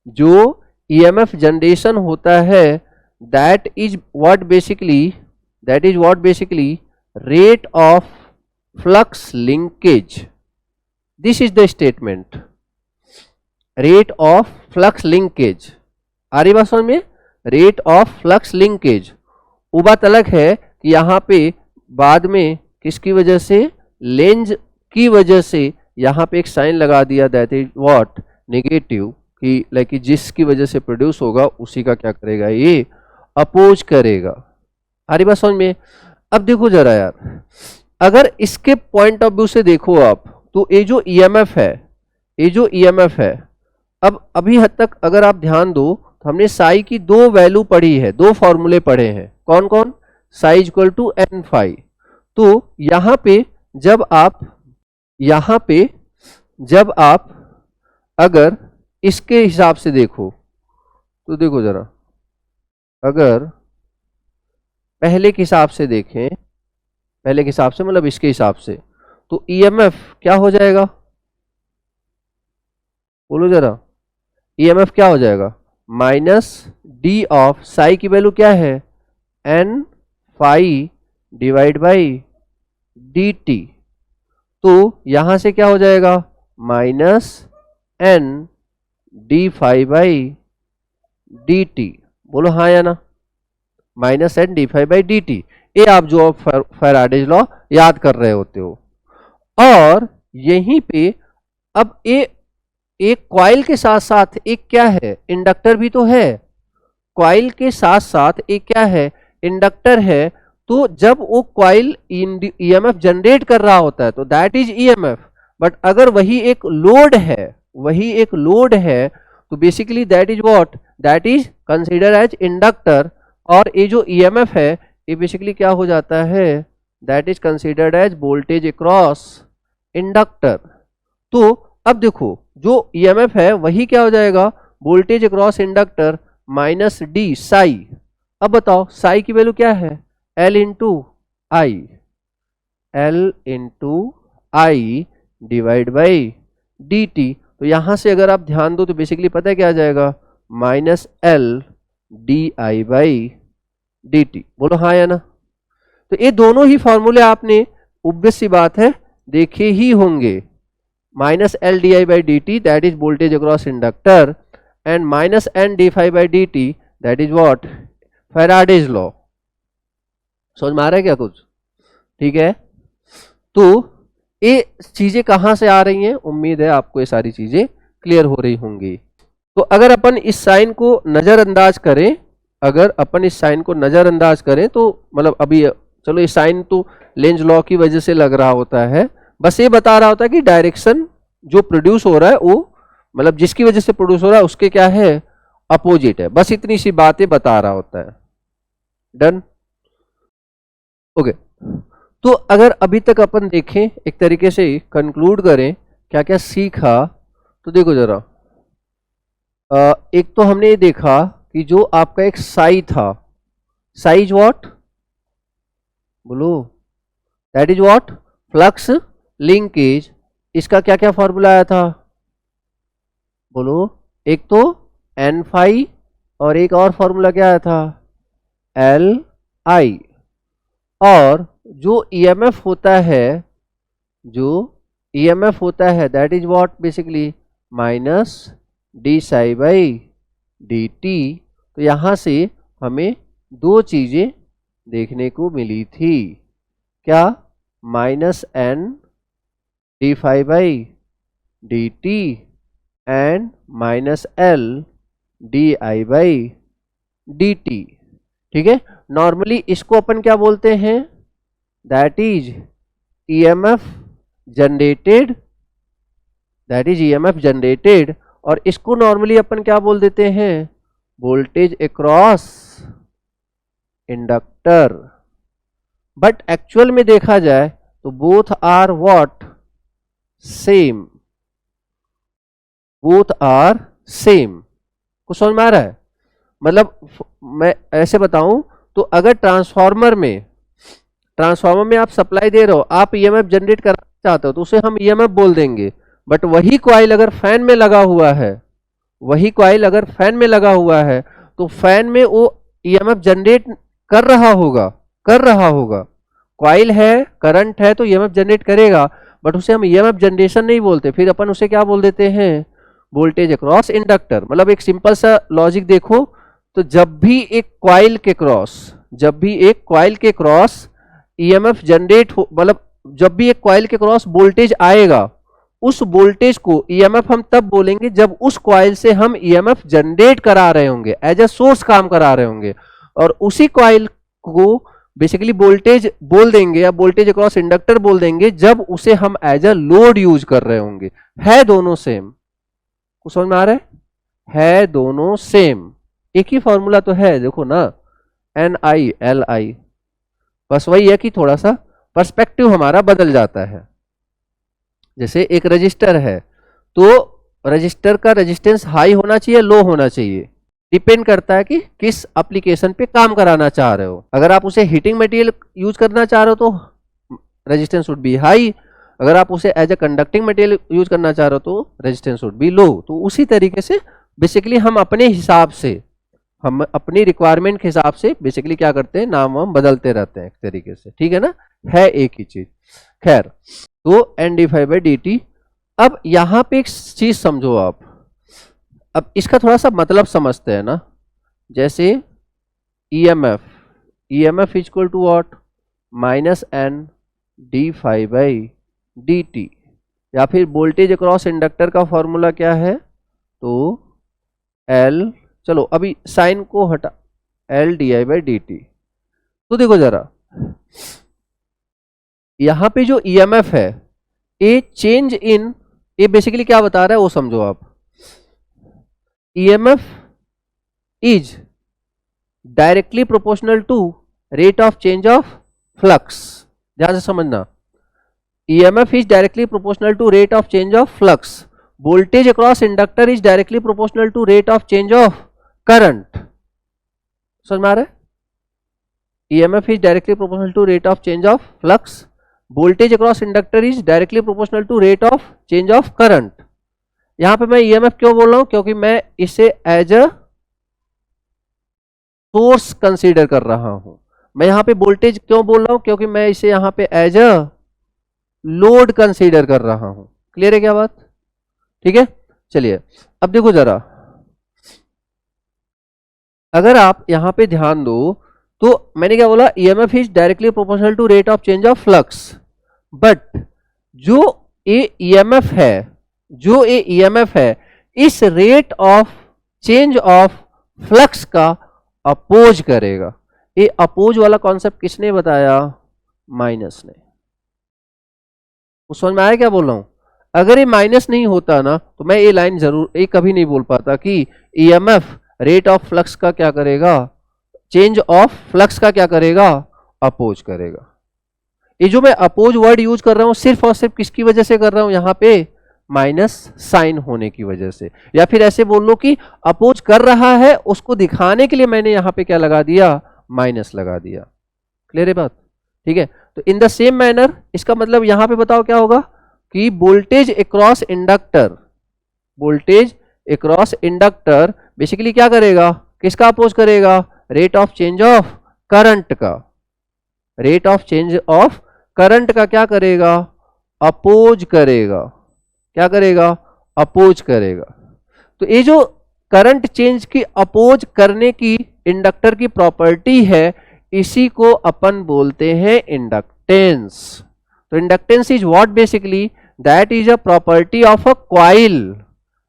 जो ईएमएफ जनरेशन होता है that is what basically rate of flux linkage. This is the statement, rate of flux linkage। आ रही बात समझ में? rate of flux linkage। वो बात अलग है कि यहाँ पे बाद में किसकी वजह से? लेंज की वजह से यहाँ पे एक साइन लगा दिया दैट इज व्हाट? नेगेटिव, कि लाइक जिसकी वजह से प्रोड्यूस होगा उसी का क्या करेगा? ये अपोज करेगा। आ रही बात समझ में? अब देखो जरा यार, अगर इसके पॉइंट ऑफ व्यू से देखो आप, तो ये जो ईएमएफ है, अब अभी हद तक अगर आप ध्यान दो तो हमने साई की दो वैल्यू पढ़ी है, दो फॉर्मूले पढ़े हैं। कौन कौन? Psi equal to N phi. तो यहां पे जब आप अगर इसके हिसाब से देखो तो देखो जरा, अगर पहले के हिसाब से देखें पहले के हिसाब से, मतलब इसके हिसाब से, तो ईएमएफ क्या हो जाएगा, बोलो जरा, ईएमएफ क्या हो जाएगा, माइनस डी ऑफ साई की वैल्यू क्या है, N phi divide by d t. तो यहां से क्या हो जाएगा, minus N d phi by d t. बोलो हाँ या ना, minus N d phi by d t. ये आप जो फैराडेज लॉ याद कर रहे होते हो। और यहीं पे अब एक कॉइल के साथ साथ एक क्या है, इंडक्टर भी तो है। कॉइल के साथ साथ एक क्या है, इंडक्टर है। तो जब वो कॉइल ईएमएफ जनरेट कर रहा होता है तो दैट इज ईएमएफ। बट अगर वही एक लोड है तो basically that is what, that is consider as inductor. और ये जो ईएमएफ है ये बेसिकली क्या हो जाता है, that is considered as voltage across inductor. तो अब देखो जो ईएमएफ है वही क्या हो जाएगा, voltage across inductor minus D Sai. अब बताओ साई की वैल्यू क्या है, L into I divide by d t. तो यहां से अगर आप ध्यान दो तो बेसिकली पता है क्या आ जाएगा, minus L d I by d t. बोलो हाँ या ना। तो ये दोनों ही फॉर्मूले आपने ऑब्वियस सी बात है देखे ही होंगे। Minus L d I by d t that is voltage across inductor and minus N d phi by d t that is what, Faraday's law. समझ में आ रहा है क्या कुछ, ठीक है। तो ये चीजें कहां से आ रही हैं, उम्मीद है आपको ये सारी चीजें क्लियर हो रही होंगी। तो अगर अपन इस साइन को नजरअंदाज करें, तो मतलब अभी चलो ये साइन तो लेंज लॉ की वजह से लग रहा होता है, बस ये बता रहा होता है कि डायरेक्शन जो प्रोड्यूस हो रहा है वो मतलब जिसकी वजह से प्रोड्यूस हो रहा है उसके क्या है, अपोजिट है। बस इतनी सी बातें बता रहा होता है। Done, okay. तो अगर अभी तक अपन देखें, एक तरीके से कंक्लूड करें क्या क्या सीखा, तो देखो जरा, एक तो हमने ये देखा कि जो आपका एक साई था, साइज व्हाट, बोलो, that is what, flux linkage. इसका क्या क्या फॉर्मूला आया था, बोलो, एक तो एन फाई और एक और फॉर्मूला क्या आया था, एल आई। और जो ईएमएफ होता है that is what, basically minus D psi by d t. तो यहां से हमें दो चीजें देखने को मिली थी, क्या, minus N d phi by d t and minus L d I by d t. ठीक है, नॉर्मली इसको अपन क्या बोलते हैं, दैट इज ईएमएफ जनरेटेड, और इसको नॉर्मली अपन क्या बोल देते हैं, voltage across inductor. But actual में देखा जाए तो बोथ आर व्हाट, सेम, कुछ समझ में आ रहा है। मतलब मैं ऐसे बताऊं तो अगर ट्रांसफार्मर में आप सप्लाई दे रहे हो, आप ईएमएफ जनरेट करना चाहते हो तो उसे हम ईएमएफ बोल देंगे। बट वही कॉइल अगर फैन में लगा हुआ है, तो फैन में वो ईएमएफ जनरेट कर रहा होगा। कॉइल है, करंट है, तो ईएमएफ जनरेट करेगा, बट उसे हम ईएमएफ जनरेशन नहीं बोलते, फिर अपन उसे क्या बोल देते हैं, वोल्टेज अक्रॉस इंडक्टर। मतलब एक सिंपल सा लॉजिक देखो, तो जब भी एक कॉइल के क्रॉस ईएमएफ जनरेट हो, मतलब जब भी एक कॉइल के क्रॉस वोल्टेज आएगा, उस वोल्टेज को ईएमएफ हम तब बोलेंगे जब उस कॉइल से हम ईएमएफ जनरेट करा रहे होंगे, एज अ सोर्स काम करा रहे होंगे। और उसी कॉइल को बेसिकली वोल्टेज बोल देंगे या वोल्टेज अक्रॉस इंडक्टर बोल देंगे जब उसे हम एज अ लोड यूज कर रहे होंगे। है दोनों सेम, कुछ समझ में आ रहा है दोनों सेम, एक ही फॉर्मूला तो है, देखो ना, एन आई एल आई। बस वही है कि थोड़ा सा पर्सपेक्टिव हमारा बदल जाता है। जैसे एक रजिस्टर है, तो रजिस्टर का रेजिस्टेंस हाई होना चाहिए, लो होना चाहिए, डिपेंड करता है कि किस एप्लीकेशन पे काम कराना चाह रहे हो। अगर आप उसे हीटिंग मटेरियल यूज करना चाह रहे हो तो रेजिस्टेंस वुड बी हाई, अगर आप उसे as a conducting material use करना चाह रहे हो तो रेजिस्टेंस वुड बी लो। तो उसी तरीके से बेसिकली हम अपने हिसाब से, हम अपनी रिक्वायरमेंट के हिसाब से बेसिकली क्या करते हैं, नाम हम बदलते रहते हैं एक तरीके से, ठीक है ना, है एक ही चीज। खैर, तो N d phi by d t. अब यहां पे एक चीज समझो आप, अब इसका थोड़ा सा मतलब समझते हैं ना। जैसे EMF, EMF equal to what, minus N d phi by d t, या फिर वोल्टेज अक्रॉस इंडक्टर का फॉर्मूला क्या है, तो एल, चलो अभी साइन को हटा, L d I by d t. तो देखो जरा, यहां पे जो ईएमएफ है, ए चेंज इन, ये बेसिकली क्या बता रहा है वो समझो आप। EMF is directly proportional to rate of change of flux. ध्यान से समझना, EMF is directly proportional to rate of change of flux, voltage across inductor is directly proportional to rate of change of current. समझ में आ रहा है? EMF is directly proportional to rate of change of flux, voltage across inductor is directly proportional to rate of change of current. यहां पे मैं EMF क्यों बोल रहा हूं, क्योंकि मैं इसे एज अ सोर्स कंसीडर कर रहा हूं। मैं यहां पे वोल्टेज क्यों बोल रहा हूं, क्योंकि मैं इसे यहां पे एज अ लोड कंसीडर कर रहा हूं। क्लियर है क्या बात? ठीक है, चलिए अब देखो जरा, अगर आप यहां पे ध्यान दो तो मैंने क्या बोला, EMF is directly proportional to rate of change of flux, but जो ए ईएमएफ है, जो ए ईएमएफ है, इस rate of change of flux का अपोज करेगा। ये अपोज वाला कॉन्सेप्ट किसने बताया? माइनस ने। समझ में आया क्या बोल रहा हूं? अगर ये माइनस नहीं होता ना तो मैं ये लाइन जरूर, ये कभी नहीं बोल पाता कि ईएमएफ रेट ऑफ फ्लक्स का क्या करेगा, चेंज ऑफ फ्लक्स का क्या करेगा, अपोज करेगा। ये जो मैं अपोज वर्ड यूज कर रहा हूं सिर्फ और सिर्फ किसकी वजह से कर रहा हूं, यहां पे माइनस साइन होने की वजह से, या फिर ऐसे बोल लो कि अपोज कर रहा है उसको दिखाने के लिए मैंने यहां पे क्या लगा दिया, माइनस लगा दिया। क्लियर है बात? ठीक है, तो इन द सेम मैनर इसका मतलब यहां पे बताओ क्या होगा कि voltage across inductor, voltage across inductor basically क्या करेगा, किसका अपोज करेगा, rate of change of current का, rate of change of current का क्या करेगा, अपोज करेगा। क्या करेगा, अपोज करेगा। तो ये जो करंट चेंज की अपोज करने की इंडक्टर की प्रॉपर्टी है, इसी को अपन बोलते हैं इंडक्टेंस। तो inductance is what, basically that is a property of a coil,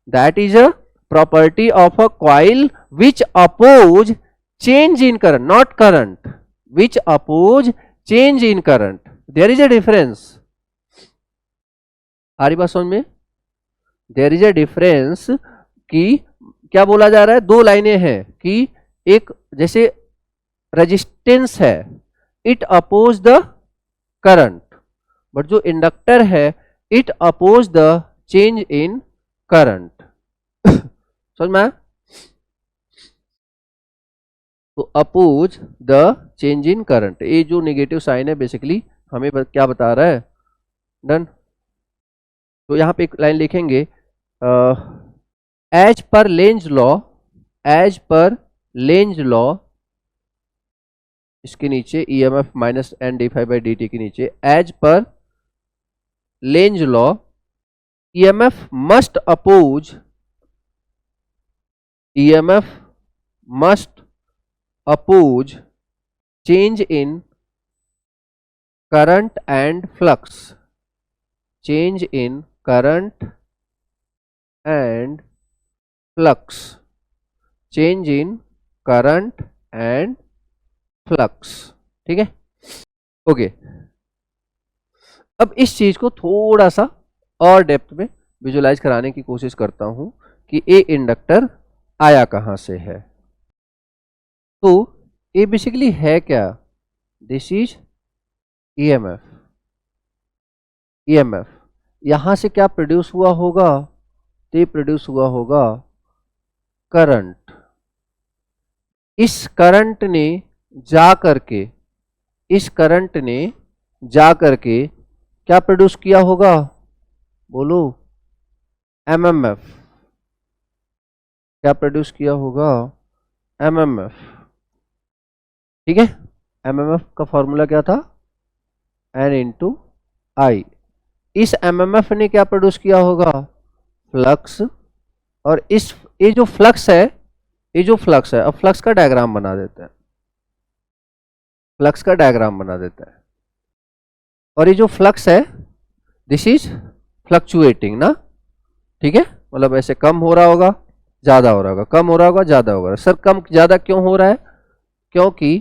that is a property of a coil which oppose change in current, not current, which oppose change in current. There is a difference. आ रही बात समझ में? There is a difference कि क्या बोला जा रहा है, दो लाइनें हैं कि एक जैसे रेजिस्टेंस है, it oppose the current, but जो इंडक्टर है it oppose the change in current. समझ में? तो oppose the change in current, ये जो नेगेटिव साइन है बेसिकली हमें क्या बता रहा है, डन। तो यहां पे एक लाइन लिखेंगे, as per Lenz law, as per Lenz law, इसके नीचे EMF minus N d phi by d t के नीचे, as per Lenz law EMF must oppose, EMF must oppose change in current and flux, change in current and flux, change in current and flux। ठीक है, okay. अब इस चीज को थोड़ा सा और डेप्थ में विजुलाइज कराने की कोशिश करता हूं कि ये इंडक्टर आया कहां से है। तो ये बेसिकली है क्या, दिस इज ईएमएफ, ईएमएफ यहां से क्या प्रोड्यूस हुआ होगा, तो ये प्रोड्यूस हुआ होगा करंट। इस करंट ने जा करके, इस करंट ने जा करके क्या प्रोड्यूस किया होगा, बोलो, एमएमएफ। क्या प्रोड्यूस किया होगा, एमएमएफ। ठीक है, एमएमएफ का फॉर्मूला क्या था, एन इंटू आई। इस एमएमएफ ने क्या प्रोड्यूस किया होगा, फ्लक्स। और इस ये जो फ्लक्स है, ये जो फ्लक्स है, अब फ्लक्स का डायग्राम बना देते हैं, फ्लक्स का डायग्राम बना देते हैं। और ये जो फ्लक्स है, दिस इज फ्लक्चुएटिंग ना, ठीक है, मतलब ऐसे कम हो रहा होगा, ज्यादा हो रहा होगा, कम हो रहा होगा, ज्यादा होगा। सर कम ज्यादा क्यों हो रहा है, क्योंकि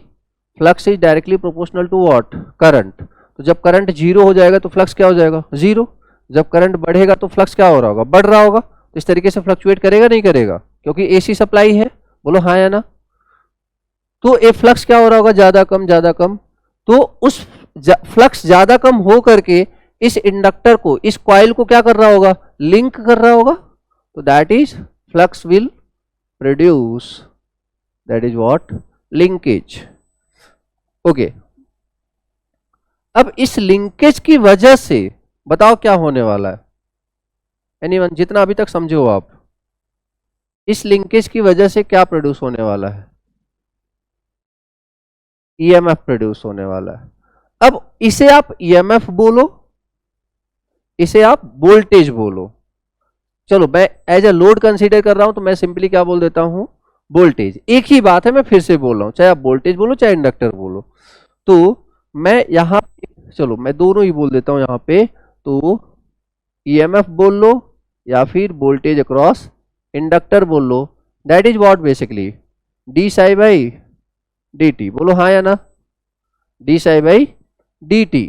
flux is directly proportional to what, current. तो जब करंट जीरो हो जाएगा तो फ्लक्स क्या हो जाएगा, जीरो। जब करंट बढ़ेगा तो फ्लक्स क्या हो रहा होगा, बढ़ रहा होगा। तो इस तरीके से फ्लक्चुएट करेगा नहीं करेगा, क्योंकि एसी सप्लाई है, बोलो हाँ या ना। तो ये फ्लक्स क्या हो रहा होगा, ज्यादा कम ज्यादा कम। तो उस फ्लक्स ज्यादा कम हो करके इस इंडक्टर को, इस कॉइल को क्या कर रहा होगा, लिंक कर रहा होगा। तो that is flux will produce, that is what, linkage. Okay, अब इस लिंकेज की वजह से बताओ क्या होने वाला है, एनीवन, जितना अभी तक समझे हो आप, इस लिंकेज की वजह से क्या प्रोड्यूस होने वाला है, ईएमएफ प्रोड्यूस होने वाला है। अब इसे आप ईएमएफ बोलो, इसे आप वोल्टेज बोलो। चलो मैं एज अ लोड कंसीडर कर रहा हूं तो मैं सिंपली क्या बोल देता हूं, वोल्टेज। एक ही बात है, मैं फिर से बोल रहा हूं, चाहे आप वोल्टेज बोलो चाहे इंडक्टर बोलो। तो मैं यहां, चलो मैं दोनों ही बोल देता हूं यहां पे। तो ईएमएफ बोल लो या फिर वोल्टेज अक्रॉस इंडक्टर बोल लो, that is what basically d psi by d t. बोलो हाँ या ना, d psi by d t.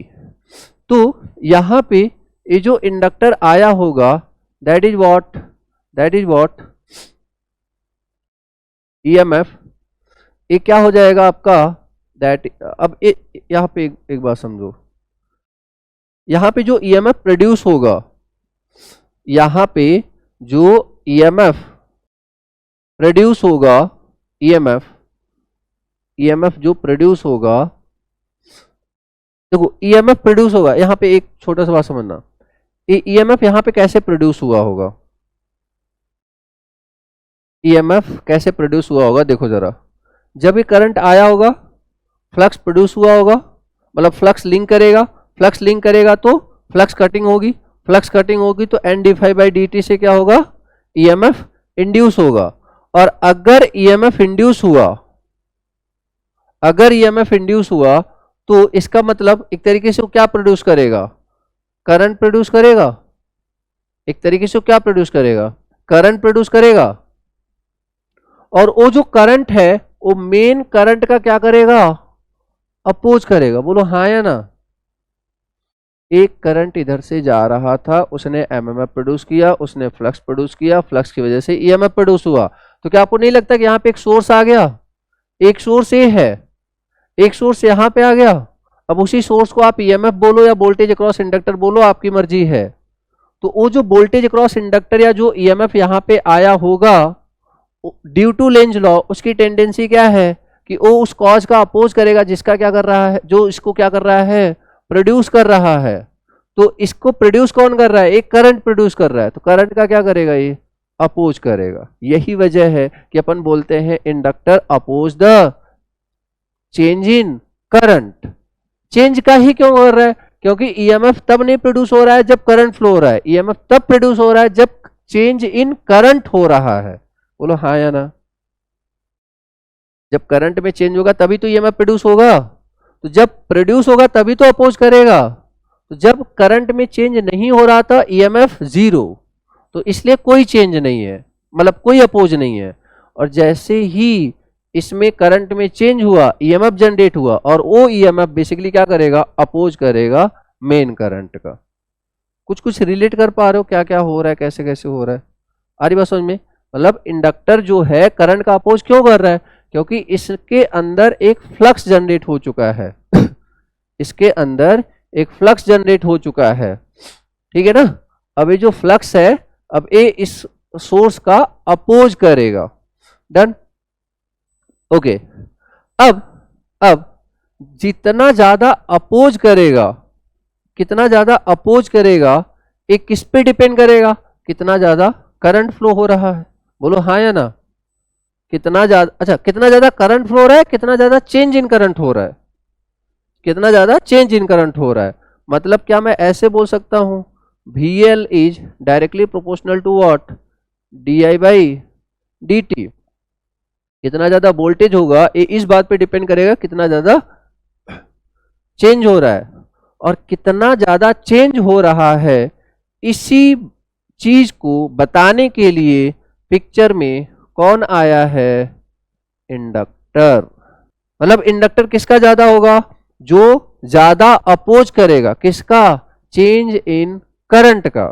तो यहां पे ये जो इंडक्टर आया होगा, that is what, that is what EMF. ये क्या हो जाएगा आपका, दैट, अब यहां पे एक बात समझो, यहां पे जो ईएमएफ प्रोड्यूस होगा, यहां पे जो ईएमएफ प्रोड्यूस होगा, ईएमएफ, ईएमएफ जो प्रोड्यूस होगा, देखो ईएमएफ प्रोड्यूस होगा, यहां पे एक छोटा सा बात समझना, ये ईएमएफ यहां पे कैसे प्रोड्यूस हुआ होगा, ईएमएफ कैसे प्रोड्यूस हुआ होगा, देखो जरा। जब ये करंट आया होगा, फ्लक्स प्रोड्यूस हुआ होगा, मतलब फ्लक्स लिंक करेगा, फ्लक्स लिंक करेगा तो फ्लक्स कटिंग होगी, फ्लक्स कटिंग होगी तो N d phi by d t से क्या होगा, ईएमएफ इंड्यूस होगा। और अगर ईएमएफ इंड्यूस हुआ, अगर ईएमएफ इंड्यूस हुआ तो इसका मतलब एक तरीके से वो क्या प्रोड्यूस करेगा, करंट प्रोड्यूस करेगा। एक तरीके से वो क्या प्रोड्यूस करेगा, करंट प्रोड्यूस करेगा। और वो जो करंट है वो मेन करंट का क्या करेगा, अपोज करेगा। बोलो हाँ या ना। एक करंट इधर से जा रहा था, उसने एमएमएफ प्रोड्यूस किया, उसने फ्लक्स प्रोड्यूस किया, फ्लक्स की वजह से ईएमएफ प्रोड्यूस हुआ। तो क्या आपको नहीं लगता कि यहाँ पे एक सोर्स आ गया, एक सोर्स ये है, एक सोर्स यहाँ पे आ गया। अब उसी सोर्स को आप ईएमएफ बोलो या वोल्टेज अक्रॉस इंडक्टर बोलो, आपकी मर्जी है। तो वो जो वोल्टेज अक्रॉस इंडक्टर या जो ईएमएफ यहाँ पे आया होगा, ड्यू टू लेंज लॉ, उसकी टेंडेंसी क्या है कि वो उस कॉज का अपोज करेगा जिसका क्या कर रहा है, जो इसको क्या कर रहा है, प्रोड्यूस कर रहा है। तो इसको प्रोड्यूस कौन कर रहा है, एक करंट प्रोड्यूस कर रहा है, तो करंट का क्या करेगा, ये अपोज करेगा। यही वजह है कि अपन बोलते हैं inductor oppose the change in current. Change का ही क्यों कर रहा है, क्योंकि ईएमएफ तब नहीं प्रोड्यूस हो रहा है जब करंट फ्लो हो रहा है, ईएमएफ तब प्रोड्यूस हो रहा है जब चेंज इन करंट हो रहा है। बोलो हाँ या ना। जब करंट में चेंज होगा तभी तो ईएमएफ प्रोड्यूस होगा, तो जब प्रोड्यूस होगा तभी तो अपोज करेगा। तो जब करंट में चेंज नहीं हो रहा था, ईएमएफ जीरो, तो इसलिए कोई चेंज नहीं है, मतलब कोई अपोज नहीं है। और जैसे ही इसमें करंट में चेंज हुआ, ईएमएफ जनरेट हुआ, और वो ईएमएफ बेसिकली क्या करेगा, अपोज करेगा मेन करंट का। कुछ कुछ रिलेट कर पा रहे हो क्या क्या हो रहा है, कैसे कैसे हो रहा है, आ रही बात समझ में। मतलब इंडक्टर जो है करंट का अपोज क्यों कर रहा है, क्योंकि इसके अंदर एक फ्लक्स जनरेट हो चुका है इसके अंदर एक फ्लक्स जनरेट हो चुका है, ठीक है ना। अब ये जो फ्लक्स है, अब ये इस सोर्स का अपोज करेगा। Done, okay. अब जितना ज्यादा अपोज करेगा, कितना ज्यादा अपोज करेगा, एक किस पे डिपेंड करेगा, कितना ज्यादा करंट फ्लो हो रहा है। बोलो हाँ या ना। कितना ज्यादा, अच्छा कितना ज्यादा करंट फ्लो हो रहा है, कितना ज्यादा चेंज इन करंट हो रहा है, कितना ज्यादा चेंज इन करंट हो रहा है। मतलब क्या मैं ऐसे बोल सकता हूं, VL is directly proportional to what, DI by DT। कितना ज्यादा वोल्टेज होगा ये इस बात पे डिपेंड करेगा कितना ज्यादा चेंज हो रहा है, और कितना ज्यादा चेंज हो रहा है इसी चीज को बताने के लिए पिक्चर में कौन आया है, इंडक्टर। मतलब इंडक्टर किसका ज्यादा होगा, जो ज्यादा अपोज करेगा किसका, चेंज इन करंट का।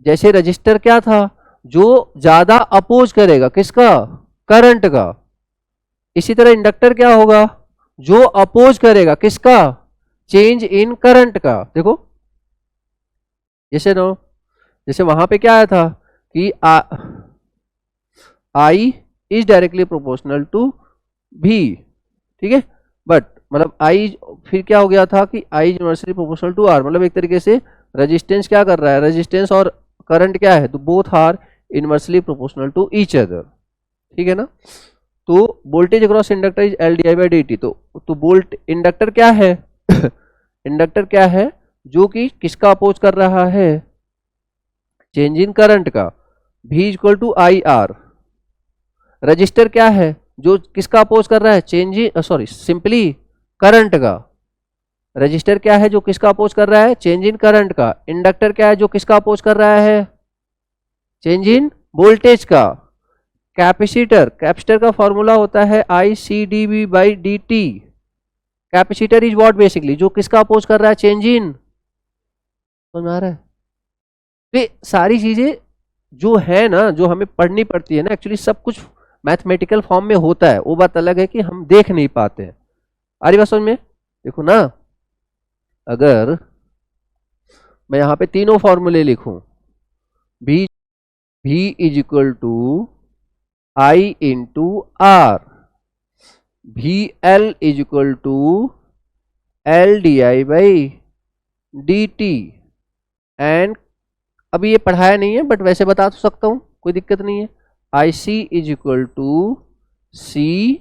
जैसे रजिस्टर क्या था, जो ज्यादा अपोज करेगा किसका, करंट का। इसी तरह इंडक्टर क्या होगा, जो अपोज करेगा किसका, चेंज इन करंट का। देखो जैसे नो, जैसे वहां पे क्या आया था कि I is directly proportional to V, ठीक है, बट मतलब I फिर क्या हो गया था कि I is inversely proportional to R। मतलब एक तरीके से रेजिस्टेंस क्या कर रहा है, रेजिस्टेंस और करंट क्या है, तो both are inversely proportional to each other, ठीक है ना। तो voltage across inductor is LdI/dt। तो वोल्ट इंडक्टर क्या है इंडक्टर क्या है, जो कि किसका अपोज कर रहा है, चेंज इन करंट का। V equal to IR। Resistor क्या है, जो किसका अपोज कर रहा है, change in, sorry simply current का। रजिस्टर क्या है, जो किसका अपोज कर रहा है, चेंज इन करंट का। इंडक्टर क्या है, जो किसका अपोज कर रहा है, चेंज इन वोल्टेज का। कैपेसिटर, कैपेसिटर का फॉर्मूला होता है ICdV/dt। Capacitor is what basically, जो किसका अपोज कर रहा है, चेंज इन। समझ आ रहा है। तो ये सारी चीजें जो है ना, जो हमें पढ़नी पड़ती है ना, एक्चुअली सब कुछ मैथमेटिकल फॉर्म में होता है, वो बात अलग है कि हम देख नहीं पाते हैं। आ रही बात समझ में। देखो ना, अगर मैं यहां पे तीनों फॉर्मूले लिखूं, V is equal to I into R, VL is equal to LdI/dt, and अभी ये पढ़ाया नहीं है बट वैसे बता तो सकता हूं, कोई दिक्कत नहीं है, IC is equal to CdV/dt।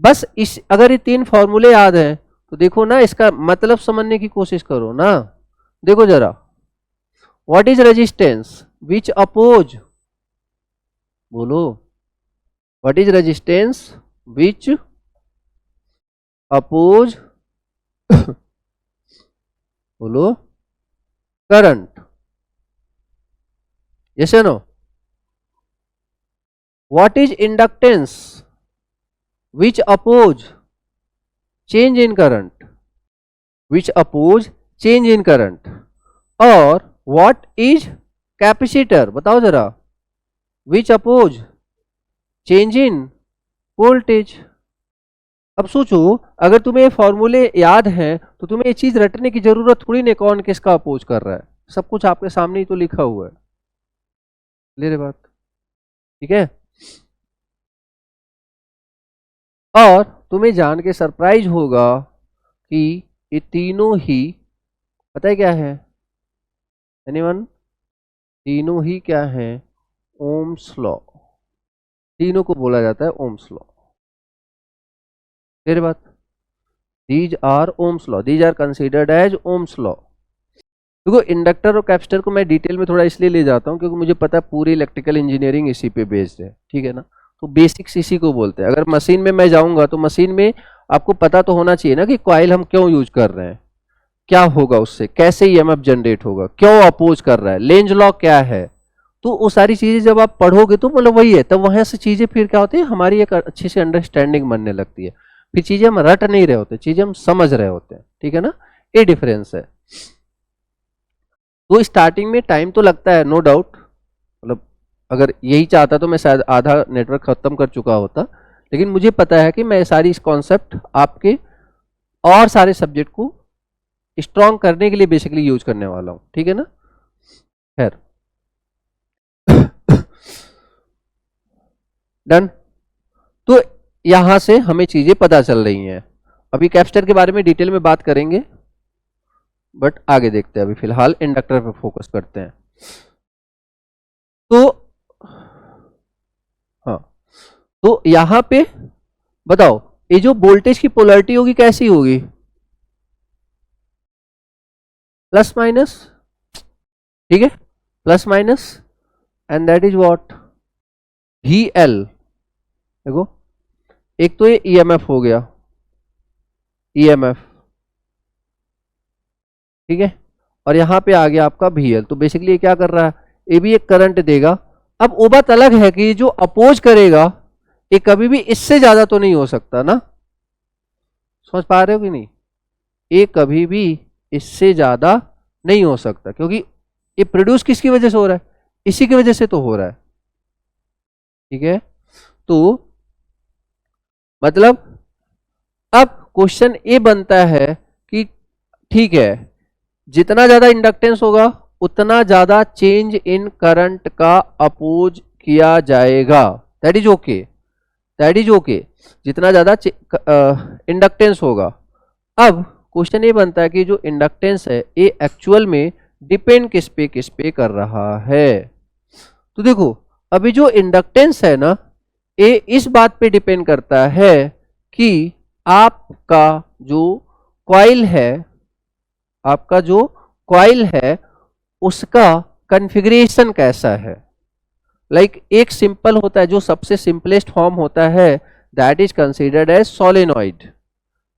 बस इस, अगर ये तीन फॉर्मूले याद हैं तो देखो ना, इसका मतलब समझने की कोशिश करो ना। देखो जरा, what is resistance which oppose, बोलो what is resistance which oppose बोलो करंट, यस या no. What is inductance which oppose change in current, which oppose change in current. और व्हाट इज कैपेसिटर, बताओ जरा, which oppose change in voltage. अब सोचो, अगर तुम्हें ये फॉर्मूले याद हैं तो तुम्हें ये चीज रटने की जरूरत थोड़ी नहीं, कौन किसका अपोज कर रहा है, सब कुछ आपके सामने ही तो लिखा हुआ है। ले रहे बात, ठीक है। और तुम्हें जान के सरप्राइज होगा कि ये तीनों ही, पता है क्या है, एनीवन, तीनों ही क्या है, ओम्स लॉ। तीनों को बोला जाता है ओम्स लॉ। क्लियर बात, these are Ohm's law, these are considered as Ohm's law. देखो इंडक्टर और कैपेसिटर को मैं डिटेल में थोड़ा इसलिए ले जाता हूँ क्योंकि मुझे पता है पूरी इलेक्ट्रिकल इंजीनियरिंग इसी पे बेस्ड है, ठीक है ना। तो बेसिक्स इसी को बोलते हैं। अगर मशीन में मैं जाऊंगा तो मशीन में आपको पता तो होना चाहिए ना कि कॉइल हम क्यों यूज कर रहे हैं, क्या होगा उससे, कैसे ईएमएफ जनरेट होगा, क्यों अपोज कर रहा है, लेंज लॉ क्या है। तो वो सारी चीजें जब आप पढ़ोगे तो मतलब वही है, तब वहां से चीजें फिर क्या होती है, हमारी एक अच्छी सी अंडरस्टैंडिंग बनने लगती है। फिर चीजें हम रट नहीं रहे होते, चीजें हम समझ रहे होते हैं, ठीक है ना, ये डिफरेंस है। तो स्टार्टिंग में टाइम तो लगता है, नो डाउट, मतलब अगर यही चाहता तो मैं शायद आधा नेटवर्क खत्म कर चुका होता, लेकिन मुझे पता है कि मैं सारी इस कॉन्सेप्ट आपके और सारे सब्जेक्ट को स्ट्रॉन्ग करने के लिए बेसिकली यूज करने वाला हूं, ठीक है ना। खैर डन। तो यहां से हमें चीजें पता चल रही हैं। अभी कैपेसिटर के बारे में डिटेल में बात करेंगे, बट आगे देखते हैं, अभी फिलहाल इंडक्टर पे फोकस करते हैं। तो हाँ, तो यहां पे बताओ ये जो वोल्टेज की पोलैरिटी होगी कैसी होगी, प्लस माइनस, ठीक है, plus minus, and that is what, V L. देखो एक तो ये ईएमएफ हो गया, ईएमएफ, ठीक है, और यहां पे आ गया आपका वीएल। तो बेसिकली ये क्या कर रहा है, ये भी एक करंट देगा। अब वो बात अलग है कि जो अपोज करेगा ये कभी भी इससे ज्यादा तो नहीं हो सकता ना, समझ पा रहे हो कि नहीं, ये कभी भी इससे ज्यादा नहीं हो सकता, क्योंकि ये प्रोड्यूस किसकी वजह से हो रहा है, इसी की वजह से तो हो रहा है, ठीक है। तो मतलब अब क्वेश्चन ये बनता है कि ठीक है, जितना ज्यादा इंडक्टेंस होगा उतना ज्यादा चेंज इन करंट का अपोज किया जाएगा, that is okay, that is okay, जितना ज्यादा इंडक्टेंस होगा। अब क्वेश्चन ये बनता है कि जो इंडक्टेंस है ये एक्चुअल में डिपेंड किस पे कर रहा है। तो देखो अभी जो इंडक्टेंस है ना, ये इस बात पे डिपेंड करता है कि आपका जो कॉइल है, आपका जो कॉइल है उसका कॉन्फ़िगरेशन कैसा है। लाइक एक सिंपल होता है, जो सबसे सिंपलेस्ट फॉर्म होता है, that is considered as solenoid,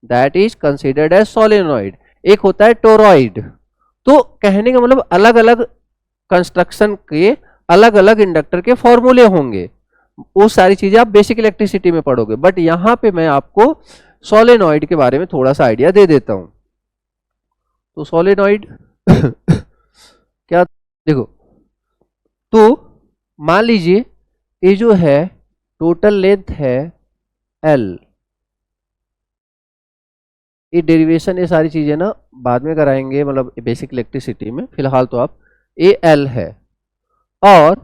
that is considered as solenoid. एक होता है टोरॉइड। तो कहने का मतलब अलग अलग कंस्ट्रक्शन के अलग अलग इंडक्टर के फॉर्मूले होंगे, वो सारी चीजें आप बेसिक इलेक्ट्रिसिटी में पढ़ोगे, बट यहां पे मैं आपको सोलेनॉइड के बारे में थोड़ा सा आइडिया दे देता हूं। तो सोलेनॉइड क्या, देखो, तो मान लीजिए ये जो है टोटल लेंथ है L, ये डेरिवेशन ये सारी चीजें ना बाद में कराएंगे, मतलब बेसिक इलेक्ट्रिसिटी में, फिलहाल तो आप ये L है। और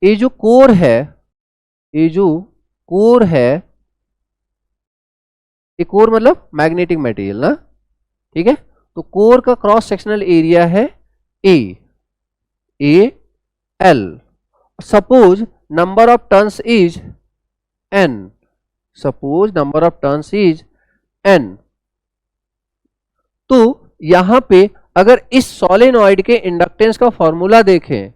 ये जो कोर है, ये जो कोर है, ये कोर मतलब मैग्नेटिक मटेरियल ना, ठीक है। तो कोर का क्रॉस सेक्शनल एरिया है A L. Suppose number of turns is an, suppose number of turns is an. तो यहां पे अगर इस सोलेनॉइड के इंडक्टेंस का फॉर्मूला देखें,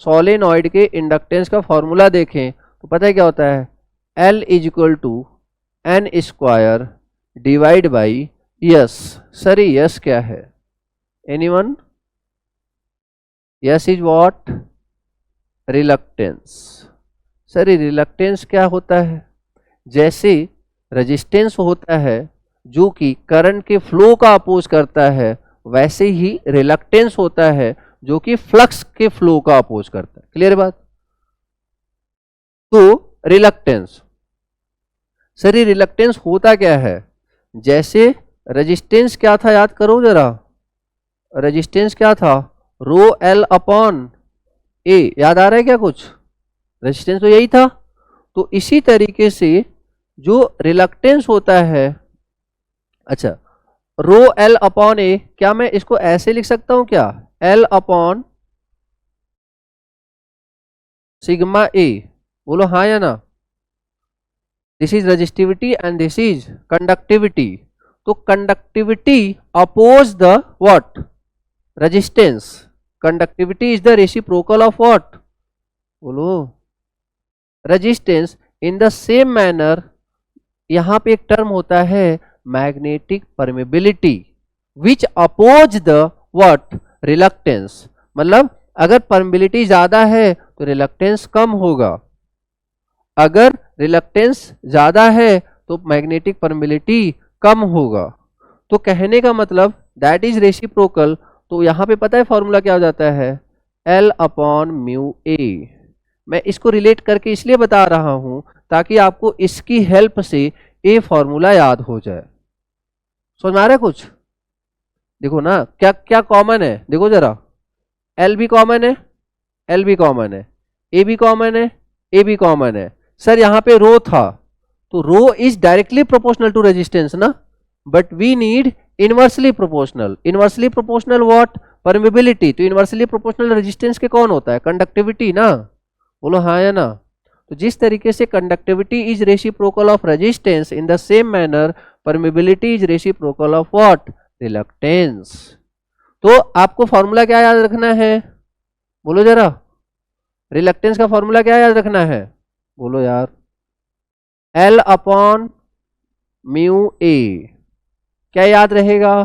सोलेनॉइड के इंडक्टेंस का फॉर्मूला देखें, तो पता है क्या होता है, L is equal to N square divide by S. Sir S क्या है, anyone, S is what, reluctance. Sir reluctance क्या होता है, जैसे रेजिस्टेंस होता है जो कि करंट के फ्लो का अपोज करता है, वैसे ही रिलक्टेंस होता है जो कि फ्लक्स के फ्लो का अपोज करता है। क्लियर बात। तो रिलक्टेंस, सर ये रिलक्टेंस होता क्या है, जैसे रेजिस्टेंस क्या था याद करो जरा, रेजिस्टेंस क्या था, रो एल अपॉन ए, याद आ रहा है क्या कुछ, रेजिस्टेंस तो यही था। तो इसी तरीके से जो रिलक्टेंस होता है, अच्छा, रो एल अपॉन ए, क्या मैं इसको ऐसे लिख सकता हूं क्या, एल अपॉन सिग्मा ए, बोलो हाँ या ना। This is resistivity and this is conductivity. तो conductivity oppose the what, resistance, conductivity is the reciprocal of what, बोलो resistance. In the same manner यहां पे एक टर्म होता है magnetic permeability which oppose the what, reluctance. मतलब अगर permeability ज्यादा है तो रिलक्टेंस कम होगा, अगर रिलक्टेंस ज्यादा है तो मैग्नेटिक परमेबिलिटी कम होगा। तो कहने का मतलब दैट इज रेसिप्रोकल। तो यहां पे पता है फॉर्मूला क्या हो जाता है, L अपॉन म्यू ए। मैं इसको रिलेट करके इसलिए बता रहा हूं ताकि आपको इसकी हेल्प से ए फॉर्मूला याद हो जाए। समझ में आ रहा है कुछ, देखो ना क्या क्या कॉमन है, देखो जरा, L भी कॉमन है, L भी कॉमन है, ए भी कॉमन है, ए भी कॉमन है। सर यहाँ पे रो था तो rho is directly proportional to resistance ना, but we need inversely proportional. Inversely proportional what? Permeability. तो इनवर्सली प्रोपोर्शनल रेजिस्टेंस के कौन होता है? कंडक्टिविटी ना, बोलो हाँ या ना। तो जिस तरीके से conductivity is reciprocal of resistance, in the same manner permeability is reciprocal of what? Reluctance. तो आपको फॉर्मूला क्या याद रखना है? बोलो जरा, रिलक्टेंस का फॉर्मूला क्या याद रखना है? बोलो यार, L अपॉन म्यू ए। क्या याद रहेगा?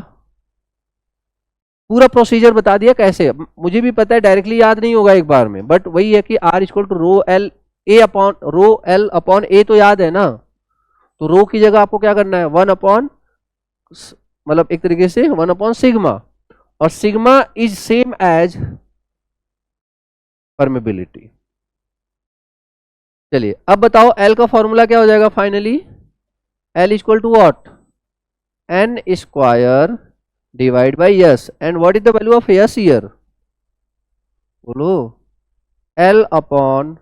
पूरा प्रोसीजर बता दिया कैसे। मुझे भी पता है डायरेक्टली याद नहीं होगा एक बार में, बट वही है कि R equal to rho L A upon rho L upon A, तो याद है ना। तो रो की जगह आपको क्या करना है? 1 अपॉन, मतलब एक तरीके से 1 अपॉन सिग्मा, और sigma is same as permeability. चलिए अब बताओ L का फॉर्मूला क्या हो जाएगा finally? L equal to what? N square divide by S. And what is the value of S here? बोलो, L upon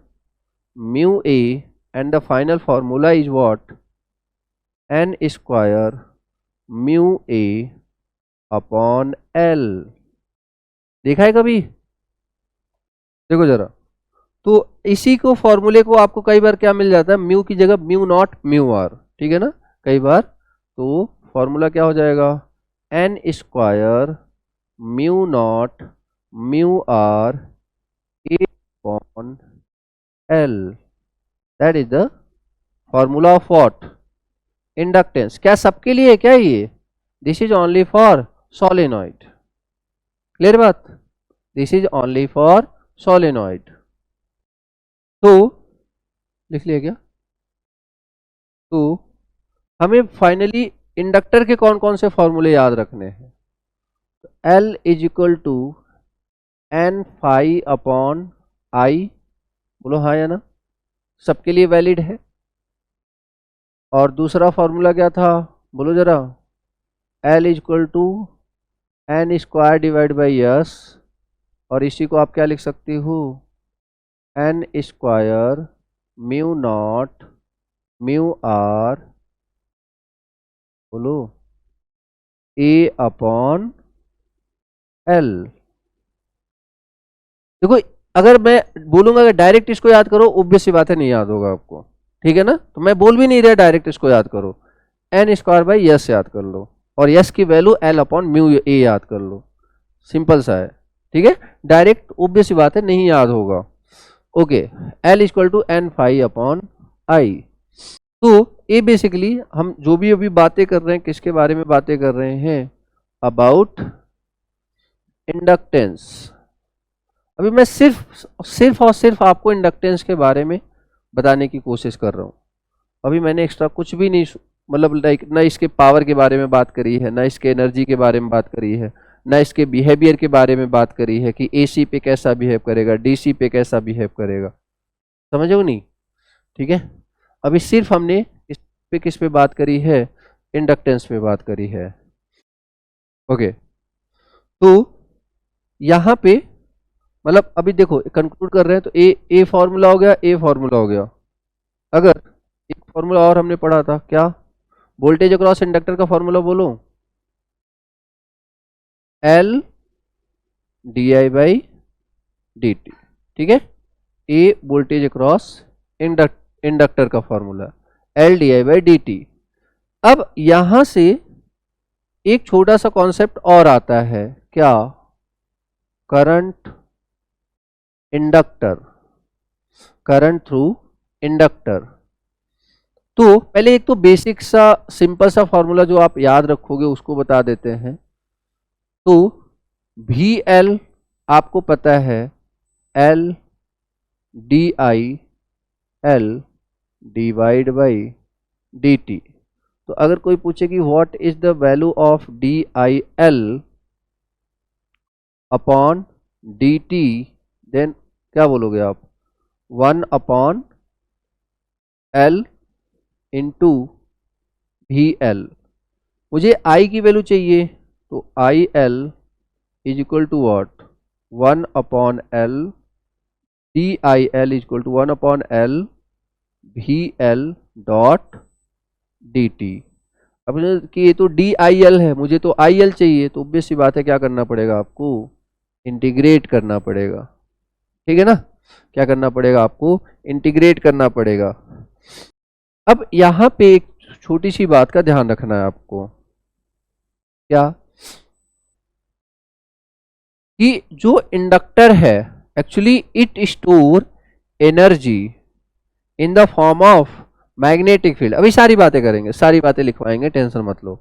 mu A, and the final formula is what? N square mu A upon L। देखा है कभी? देखो जरा, तो इसी को फॉर्मूले को आपको कई बार क्या मिल जाता है? म्यू की जगह म्यू नॉट म्यू आर, ठीक है ना, कई बार। तो फॉर्मूला क्या हो जाएगा? N square mu naught mu R A upon L। That is the formula of what? Inductance. क्या सबके लिए क्या ये? This is only for solenoid. Clear बात? This is only for solenoid. तो लिख लिया क्या? तो हमें फाइनली इंडक्टर के कौन कौन से फॉर्मूले याद रखने हैं? L is equal to N phi upon I. बोलो हाँ या ना, सबके लिए वैलिड है। और दूसरा फॉर्मूला क्या था? बोलो जरा, L is equal to N square divide by S, और इसी को आप क्या लिख सकती हो? N square mu naught mu r, बोलो, ए अपॉन एल। देखो, अगर मैं बोलूंगा कि डायरेक्ट इसको याद करो, ऑब्वियस सी बात है नहीं याद होगा आपको, ठीक है ना। तो मैं बोल भी नहीं रहा डायरेक्ट इसको याद करो। एन स्क्वायर बाई यस याद कर लो, और यस की वैल्यू एल अपॉन म्यू ए याद कर लो। सिंपल सा है, ठीक है। डायरेक्ट ऑब्वियस सी बात है नहीं याद होगा। Okay, L equal to N phi upon I. तो ये बेसिकली हम जो भी अभी बातें कर रहे हैं, किसके बारे में बातें कर रहे हैं? About inductance. अभी मैं सिर्फ और सिर्फ आपको इंडक्टेंस के बारे में बताने की कोशिश कर रहा हूँ। अभी मैंने एक्स्ट्रा कुछ भी नहीं, मतलब लाइक ना इसके पावर के बारे में बात करी है, ना इसके एनर्जी के बारे में बात करी है, ना इसके बिहेवियर के बारे में बात करी है कि एसी पे कैसा बिहेव करेगा, डीसी पे कैसा बिहेव करेगा। समझो नहीं? ठीक है, अभी सिर्फ हमने किस पे बात करी है? इंडक्टेंस पे बात करी है। ओके, तो यहाँ पे मतलब अभी देखो कंक्लूड कर रहे हैं, तो ए फॉर्मूला हो गया, ए फॉर्मूला हो गया। अगर एक फॉर्मूला और हमने पढ़ा था, क्या? वोल्टेज अक्रॉस इंडक्टर का फॉर्मूला बोलो, L d I by d t. ठीक है, ए वोल्टेज अक्रॉस इंडक्टर का formula L d I by d t. अब यहां से एक छोटा सा कॉन्सेप्ट और आता है, क्या? Current inductor, current through inductor. तो पहले एक तो बेसिक सा सिंपल सा फॉर्मूला जो आप याद रखोगे उसको बता देते हैं। तो वी एल आपको पता है, L d i L divide by d t. तो अगर कोई पूछे कि what is the value of d i L upon d t, then क्या बोलोगे आप? 1 upon L into V L. मुझे आई की वैल्यू चाहिए, तो i L is equal to what? 1 upon L d i L is equal to 1 upon L V L dot dt। अब कि ये तो DIL है, मुझे तो IL चाहिए, तो ऑब्वियस सी बात है क्या करना पड़ेगा आपको, इंटीग्रेट करना पड़ेगा। ठीक है ना, क्या करना पड़ेगा आपको, इंटीग्रेट करना पड़ेगा। अब यहां पे एक छोटी सी बात का ध्यान रखना है आपको, क्या कि जो इंडक्टर है actually it store energy in the form of magnetic field. अभी सारी बातें करेंगे, सारी बातें लिखवाएंगे, टेंशन मत लो।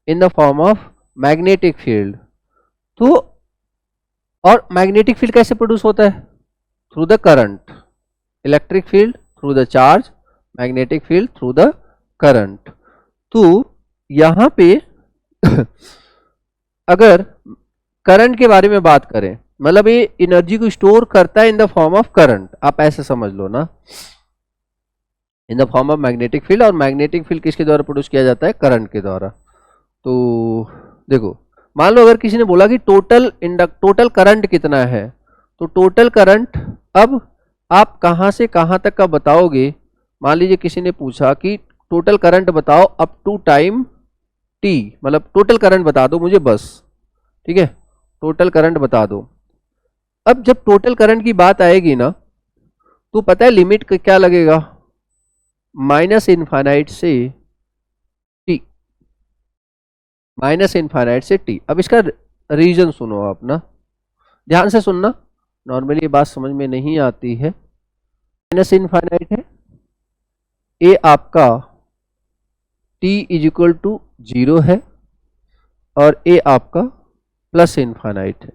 In the form of magnetic field. तो और मैग्नेटिक फील्ड कैसे प्रोड्यूस होता है, through the current. Electric field through the charge, magnetic field through the current. तो यहां पे अगर करंट के बारे में बात करें, मतलब ये एनर्जी को स्टोर करता है इन द फॉर्म ऑफ करंट, आप ऐसे समझ लो ना, इन the form of magnetic field. और मैग्नेटिक फील्ड किसके द्वारा प्रोड्यूस किया जाता है, करंट के द्वारा। तो देखो, मान लो अगर किसी ने बोला कि टोटल करंट कितना है, तो टोटल करंट अब आप कहां से कहां तक का बताओगे। मान लीजिए किसी ने पूछा कि टोटल करंट बताओ अप टू टाइम t, मतलब टोटल करंट बता दो मुझे बस, ठीक है, टोटल करंट बता दो। अब जब टोटल करंट की बात आएगी ना, तो पता है लिमिट क्या लगेगा, माइनस इनफाइनाइट से t, माइनस इनफाइनाइट से t। अब इसका रीजन सुनो आप ना, ध्यान से सुनना, नॉर्मली ये बात समझ में नहीं आती है। माइनस इनफाइनाइट है, ए आपका t इज इक्वल टू 0 है, और ए आपका प्लस इनफाइनाइट है।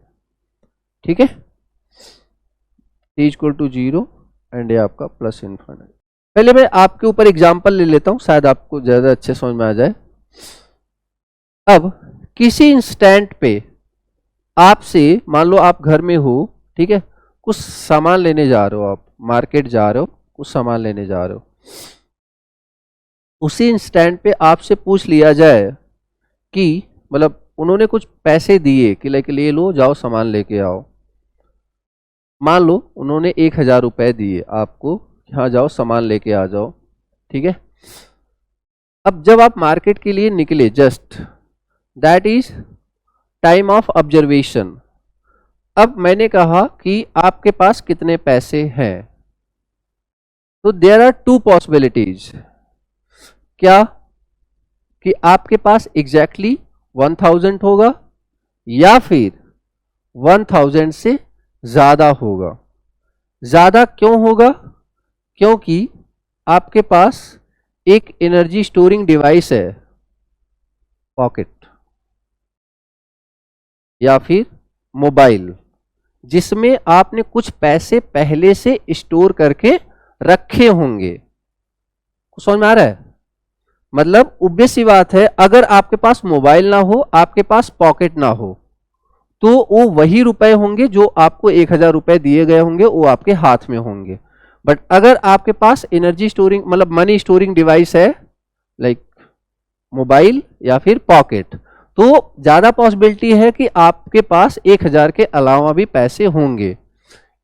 ठीक है, t इक्वल टू 0 एंड ए आपका प्लस इनफाइनाइट। पहले मैं आपके ऊपर एग्जांपल ले लेता हूं, शायद आपको ज्यादा अच्छे समझ में आ जाए। अब किसी इंस्टेंट पे आपसे, मान लो आप घर में हो, ठीक है, कुछ सामान लेने जा रहे हो, आप मार्केट जा रहे हो, कुछ सामान लेने जा रहे हो, उसी इंस्टेंट पे आपसे पूछ लिया जाए कि, मतलब उन्होंने कुछ पैसे दिए कि ले लो, जाओ सामान लेके आओ। मान लो उन्होंने 1000 रुपए दिए आपको, हाँ जाओ सामान लेके आ जाओ। ठीक है, अब जब आप मार्केट के लिए निकले, just that is time of observation. अब मैंने कहा कि आपके पास कितने पैसे हैं, तो देयर आर टू पॉसिबिलिटीज, क्या कि आपके पास एग्जैक्टली 1000 होगा, या फिर 1000 से ज्यादा होगा। ज्यादा क्यों होगा, क्योंकि आपके पास एक एनर्जी स्टोरिंग डिवाइस है, पॉकेट या फिर मोबाइल, जिसमें आपने कुछ पैसे पहले से स्टोर करके रखे होंगे। समझ में आ रहा है, मतलब ऑब्वियस सी बात है, अगर आपके पास मोबाइल ना हो, आपके पास पॉकेट ना हो, तो वो वही रुपए होंगे जो आपको 1000 रुपए दिए गए होंगे, वो आपके हाथ में होंगे। बट अगर आपके पास एनर्जी स्टोरिंग, मतलब मनी स्टोरिंग डिवाइस है, लाइक मोबाइल या फिर पॉकेट, तो ज्यादा पॉसिबिलिटी है कि आपके पास 1000 के अलावा भी पैसे होंगे।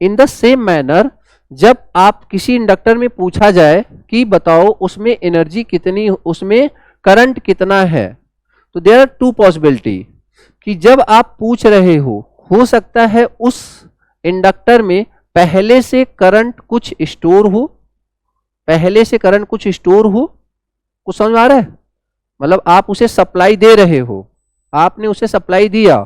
इन द सेम मैनर, जब आप किसी इंडक्टर में पूछा जाए कि बताओ उसमें एनर्जी कितनी, उसमें करंट कितना है, तो देयर आर टू पॉसिबिलिटी कि जब आप पूछ रहे हो सकता है उस इंडक्टर में पहले से करंट कुछ स्टोर हो, पहले से करंट कुछ स्टोर हो। कुछ समझ में आ रहा है, मतलब आप उसे सप्लाई दे रहे हो, आपने उसे सप्लाई दिया,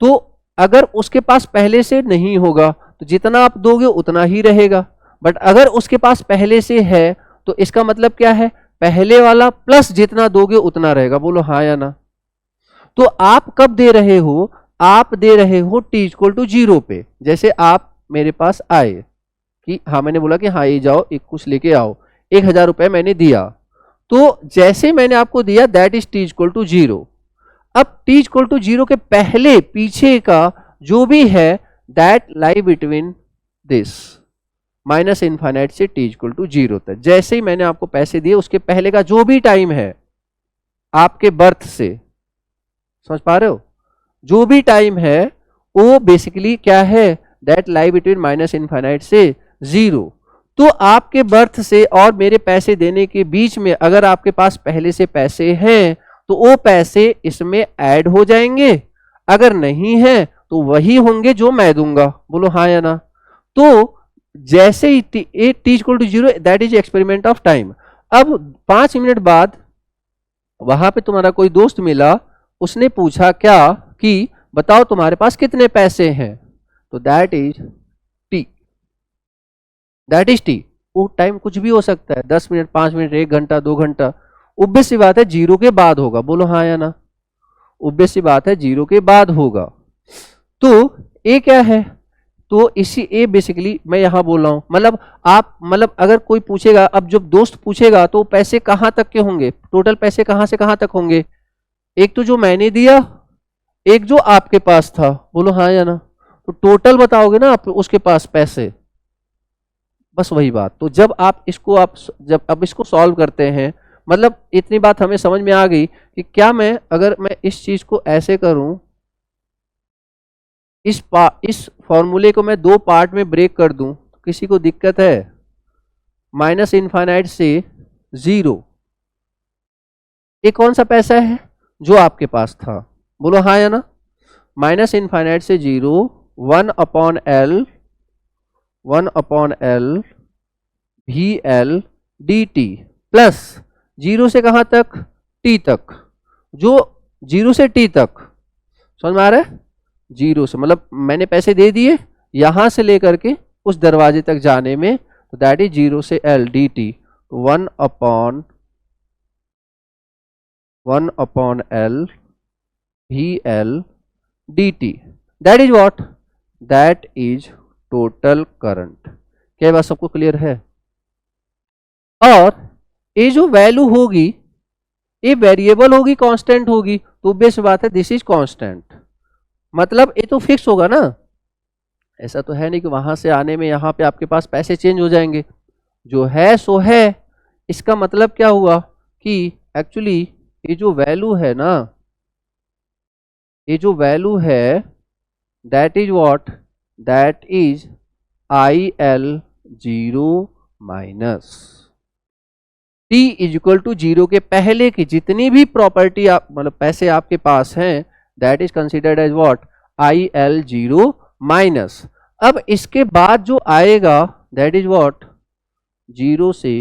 तो अगर उसके पास पहले से नहीं होगा तो जितना आप दोगे उतना ही रहेगा। बट अगर उसके पास पहले से है, तो इसका मतलब क्या है, पहले वाला प्लस जितना दोगे उतना रहेगा। बोलो हाँ या ना। तो आप कब दे रहे हो, आप दे रहे हो t इक्वल टू 0 पे। जैसे आप मेरे पास आए कि हाँ, मैंने बोला कि हाँ ये जाओ एक कुछ लेके आओ, 1000 रुपए मैंने दिया, तो जैसे मैंने आपको दिया that is t equal to 0। अब t इक्वल टू 0 के पहले पीछे का जो भी है that lie between this minus infinite से t इक्वल टू 0 तक। जैसे ही मैंने आपको पैसे दिए उसके पहले का जो भी टाइम है आपके बर्थ से, समझ पा रहे हो, जो भी टाइम है वो बेसिकली क्या है, that lie between minus infinite से 0। तो आपके बर्थ से और मेरे पैसे देने के बीच में अगर आपके पास पहले से पैसे हैं तो वो पैसे इसमें ऐड हो जाएंगे, अगर नहीं है तो वही होंगे जो मैं दूंगा। बोलो हाँ या ना। तो जैसे ही t equal to 0, that is experiment of time. अब 5 मिनट बाद वहां पे तुम्हारा कोई दोस्त मिला, उसने पूछा क्या कि बताओ तुम्हारे पास कितने पैसे हैं, तो that is T, that is T. वो टाइम कुछ भी हो सकता है, 10 मिनट, 5 मिनट, 1 घंटा, 2 घंटा। ऑब्वियस सी बात है 0 के बाद होगा। बोलो हाँ या ना। ऑब्वियस सी बात है 0 के बाद होगा। तो ए क्या है, तो इसी ए बेसिकली मैं यहां बोल रहा हूं, मतलब आप, मतलब अगर कोई पूछेगा, अब जब दोस्त पूछेगा तो पैसे कहां तक के होंगे, टोटल पैसे कहां से कहां तक होंगे, एक तो जो मैंने दिया, एक जो आपके पास था। बोलो हाँ या ना। तो टोटल बताओगे ना आप उसके पास पैसे, बस वही बात। तो जब आप इसको जब अब इसको सॉल्व करते हैं, मतलब इतनी बात हमें समझ में आ गई कि क्या मैं, अगर मैं इस चीज को ऐसे करूं, इस फॉर्मूले को मैं 2 पार्ट में ब्रेक कर दूं, तो किसी को दिक्कत है? माइनस इनफाइनाइट से 0, ये कौन सा पैसा है? जो आपके पास था। बोलो हाँ या ना। माइनस इनफाइनाइट से 0, 1/L V L D T, plus 0 से कहां तक? टी तक। जो 0 से टी तक, समझ में आ रहा है? 0 से मतलब मैंने पैसे दे दिए यहां से लेकर के उस दरवाजे तक जाने में, तो दैट इज 0 से L D T, 1/L V L D t, that is what? That is total current. क्या बात सबको क्लियर है? और ये जो वैल्यू होगी ये वेरिएबल होगी, कांस्टेंट होगी, तो बेस बात है दिस इज कांस्टेंट, मतलब ये तो फिक्स होगा ना। ऐसा तो है नहीं कि वहां से आने में यहाँ पे आपके पास पैसे चेंज हो जाएंगे। जो है सो है। इसका मतलब क्या हुआ कि एक्चुअली ये जो वैल्यू है ना, ये जो वैल्यू है that is what? That is IL0 minus t is equal to 0 के पहले की जितनी भी प्रॉपर्टी आप, मतलब पैसे आपके पास हैं, that is considered as what? IL0 minus. अब इसके बाद जो आएगा दैट इज व्हाट? 0 से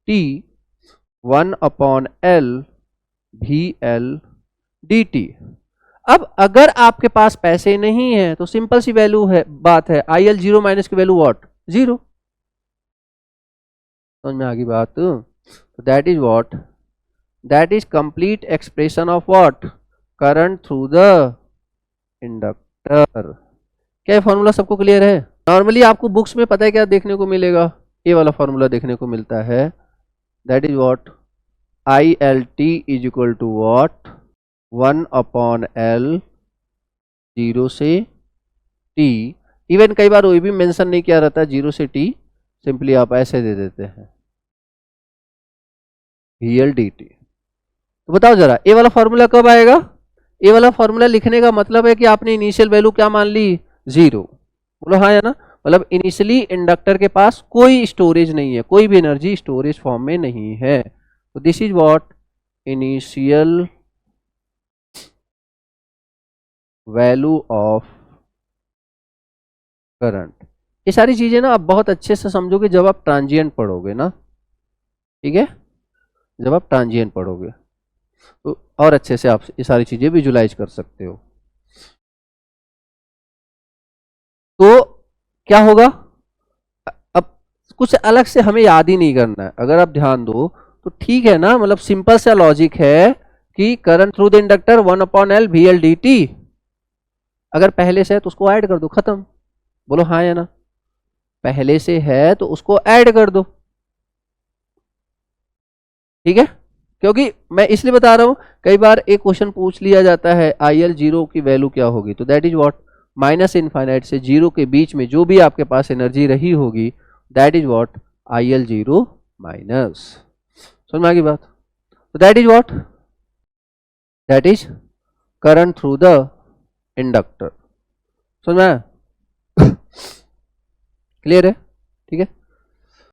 T 1/L V L D t. अब अगर आपके पास पैसे नहीं है तो सिंपल सी वैल्यू है, बात है, IL0 माइनस की वैल्यू व्हाट? 0। समझ में आ गई बात? तो that is what? That is complete expression of what? Current through the inductor. क्या ये फॉर्मूला सबको क्लियर है? नॉर्मली आपको बुक्स में पता है क्या देखने को मिलेगा? ये वाला फॉर्मूला देखने को मिलता है, that is what? ILT is equal to what? 1/L 0 से T। इवन कई बार वो भी मेंशन नहीं किया रहता 0 से T, सिंपली आप ऐसे दे देते हैं VLDT। तो बताओ जरा ये वाला फॉर्मूला कब आएगा? ये वाला फॉर्मूला लिखने का मतलब है कि आपने इनिशियल वैल्यू क्या मान ली? 0। बोलो हाँ या ना। मतलब इनिशियली इंडक्टर के पास कोई स्टोरेज नहीं है, कोई भी एनर्जी स्टोरेज फॉर्म में नहीं है। तो this is what? Initial value of current. ये सारी चीजें ना आप बहुत अच्छे से समझोगे जब आप ट्रांजिएंट पढ़ोगे ना, ठीक है? जब आप ट्रांजिएंट पढ़ोगे तो और अच्छे से आप ये सारी चीजें विजुलाइज कर सकते हो। तो क्या होगा? अब कुछ अलग से हमें याद ही नहीं करना है, अगर आप ध्यान दो तो ठीक है ना। मतलब सिंपल सा लॉजिक है कि current through the inductor 1/L VLDT, अगर पहले से है तो उसको ऐड कर दो, खत्म। बोलो हाँ या ना। पहले से है तो उसको ऐड कर दो, ठीक है? क्योंकि मैं इसलिए बता रहा हूं, कई बार एक क्वेश्चन पूछ लिया जाता है IL0 की वैल्यू क्या होगी, तो that is what? Minus infinite से 0 के बीच में जो भी आपके पास एनर्जी रही होगी, that is what? IL0 minus. समझ में आ गई बात? तो that is what? That is current through the inductor. समझ में आया? क्लियर है? ठीक है।